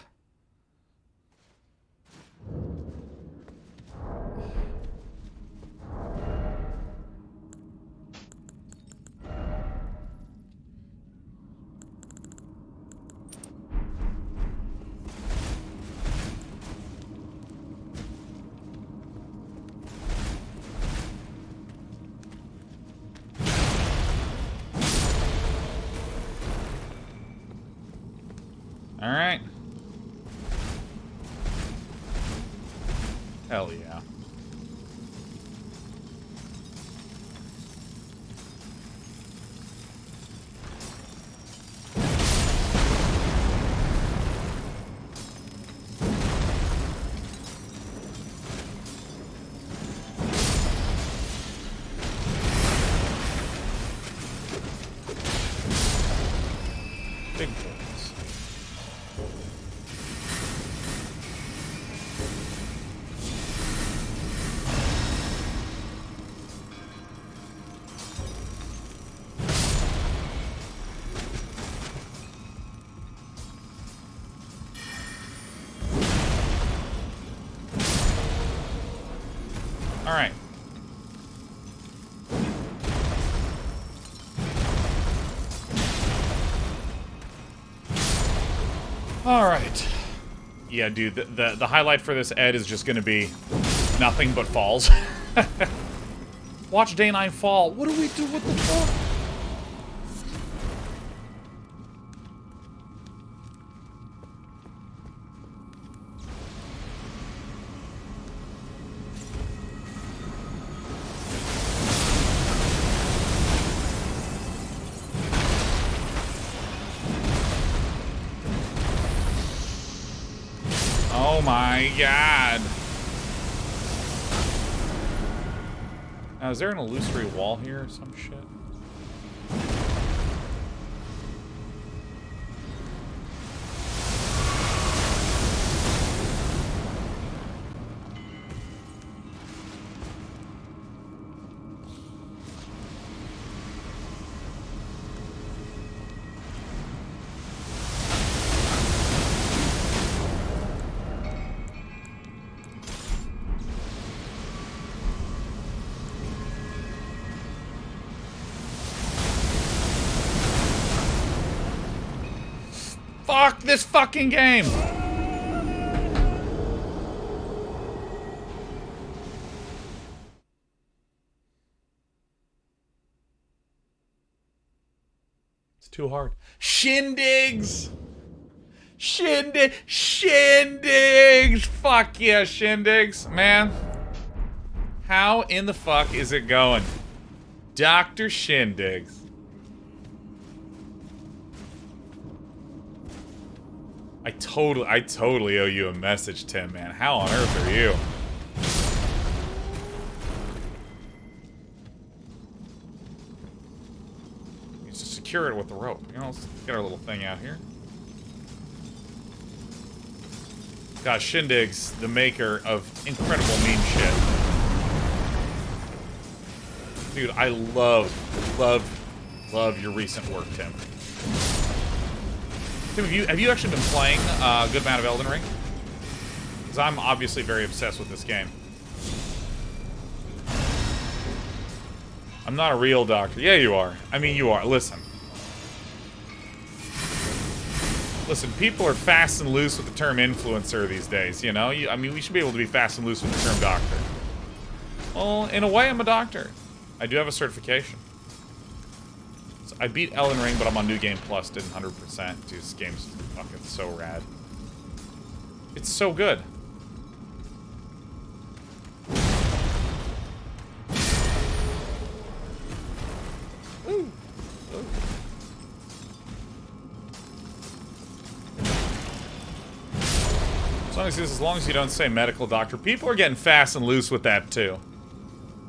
Alright. Hell yeah. Big boys. All right. All right. Yeah, dude, the highlight for this Ed is just going to be nothing but falls. Watch Day 9 fall. What do we do with the fall? Oh my god. Now, is there an illusory wall here or some shit? Fuck this fucking game! It's too hard. Shindigs! Shindigs! Fuck yeah, shindigs. Man. How in the fuck is it going? Dr. Shindigs. I totally owe you a message, Tim, man. How on earth are you? secure it with the rope. You know, let's get our little thing out here. God, Shindig's the maker of incredible mean shit. Dude, I love your recent work, Tim. Tim, have you actually been playing a good amount of Elden Ring? Because I'm obviously very obsessed with this game. I'm not a real doctor. Yeah, you are. I mean, you are. Listen. Listen, people are fast and loose with the term influencer these days, you know? I mean, we should be able to be fast and loose with the term doctor. Well, in a way, I'm a doctor. I do have a certification. So I beat Elden Ring, but I'm on New Game Plus, did 100%. Dude, this game's fucking so rad. It's so good. Ooh. Ooh. As long as you don't say medical doctor. People are getting fast and loose with that, too.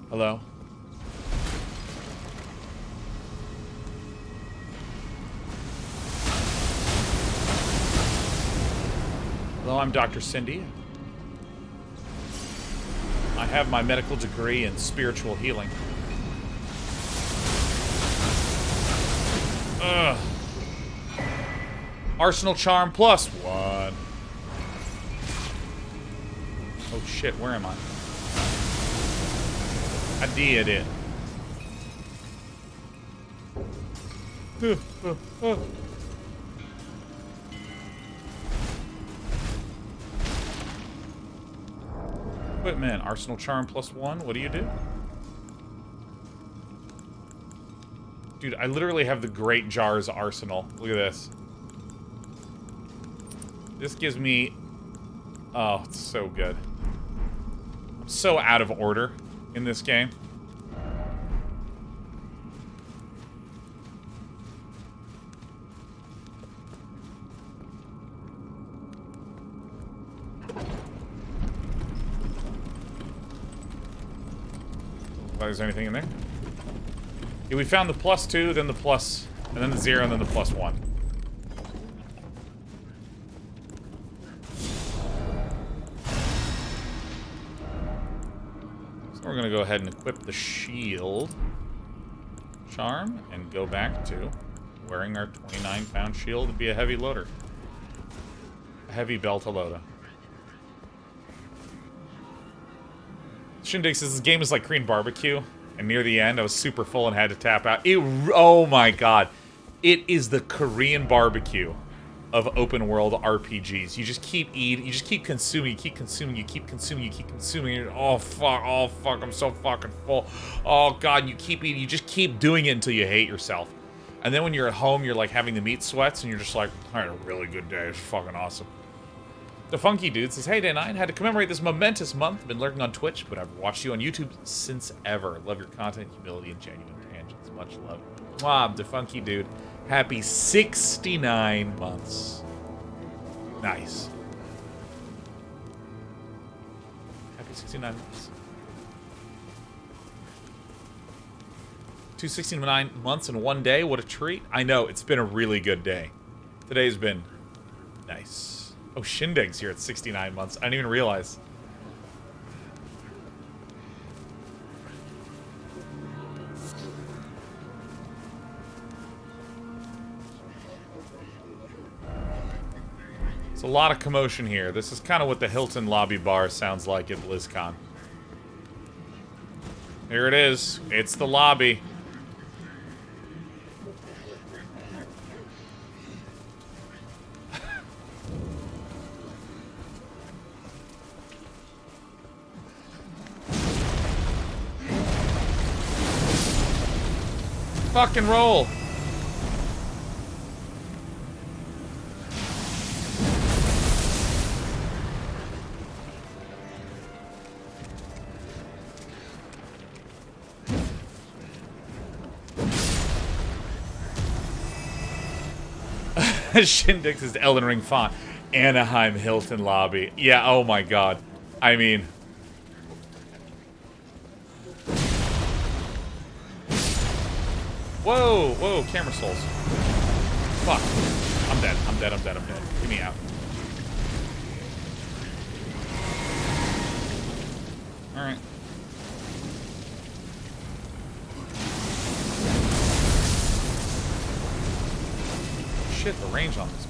Hello? Hello, I'm Dr. Cindy. I have my medical degree in spiritual healing. Ugh. Arsenal Charm +1. Oh shit, where am I? I did it. Wait, man, Arsenal Charm +1? What do you do? Dude, I literally have the Great Jars Arsenal. Look at this. This gives me... Oh, it's so good. I'm so out of order in this game. Is there anything in there? Yeah, we found the +2, then the plus, and then the 0, and then the +1. We're gonna go ahead and equip the shield charm and go back to wearing our 29-pound shield to be a heavy loader. A heavy belta-loda. Shindig says this game is like Korean barbecue, and near the end I was super full and had to tap out. Oh my god. It is the Korean barbecue of open world RPGs. You just keep eating, you just keep consuming, you keep consuming, you keep consuming, you keep consuming. Oh fuck, I'm so fucking full. Oh god, you keep eating, you just keep doing it until you hate yourself. And then when you're at home, you're like having the meat sweats, and you're just like, I had a really good day, it's fucking awesome. The Funky Dude says, hey, Day 9, had to commemorate this momentous month. Been lurking on Twitch, but I've watched you on YouTube since ever. Love your content, humility, and genuine tangents. Much love. Mwah, the Funky Dude. Happy 69 months. Nice. Happy 69 months. 269 months in one day. What a treat. I know, it's been a really good day. Today's been nice. Oh, Shindig's here at 69 months. I didn't even realize. It's a lot of commotion here. This is kind of what the Hilton lobby bar sounds like at BlizzCon. Here it is. It's the lobby. Fucking roll. Shindig is Elden Ring font. Anaheim Hilton lobby. Yeah, oh my god. I mean... Whoa, whoa, camera souls. Fuck. I'm dead. I'm dead. I'm dead. I'm dead. Get me out. Alright. Shit, the range on this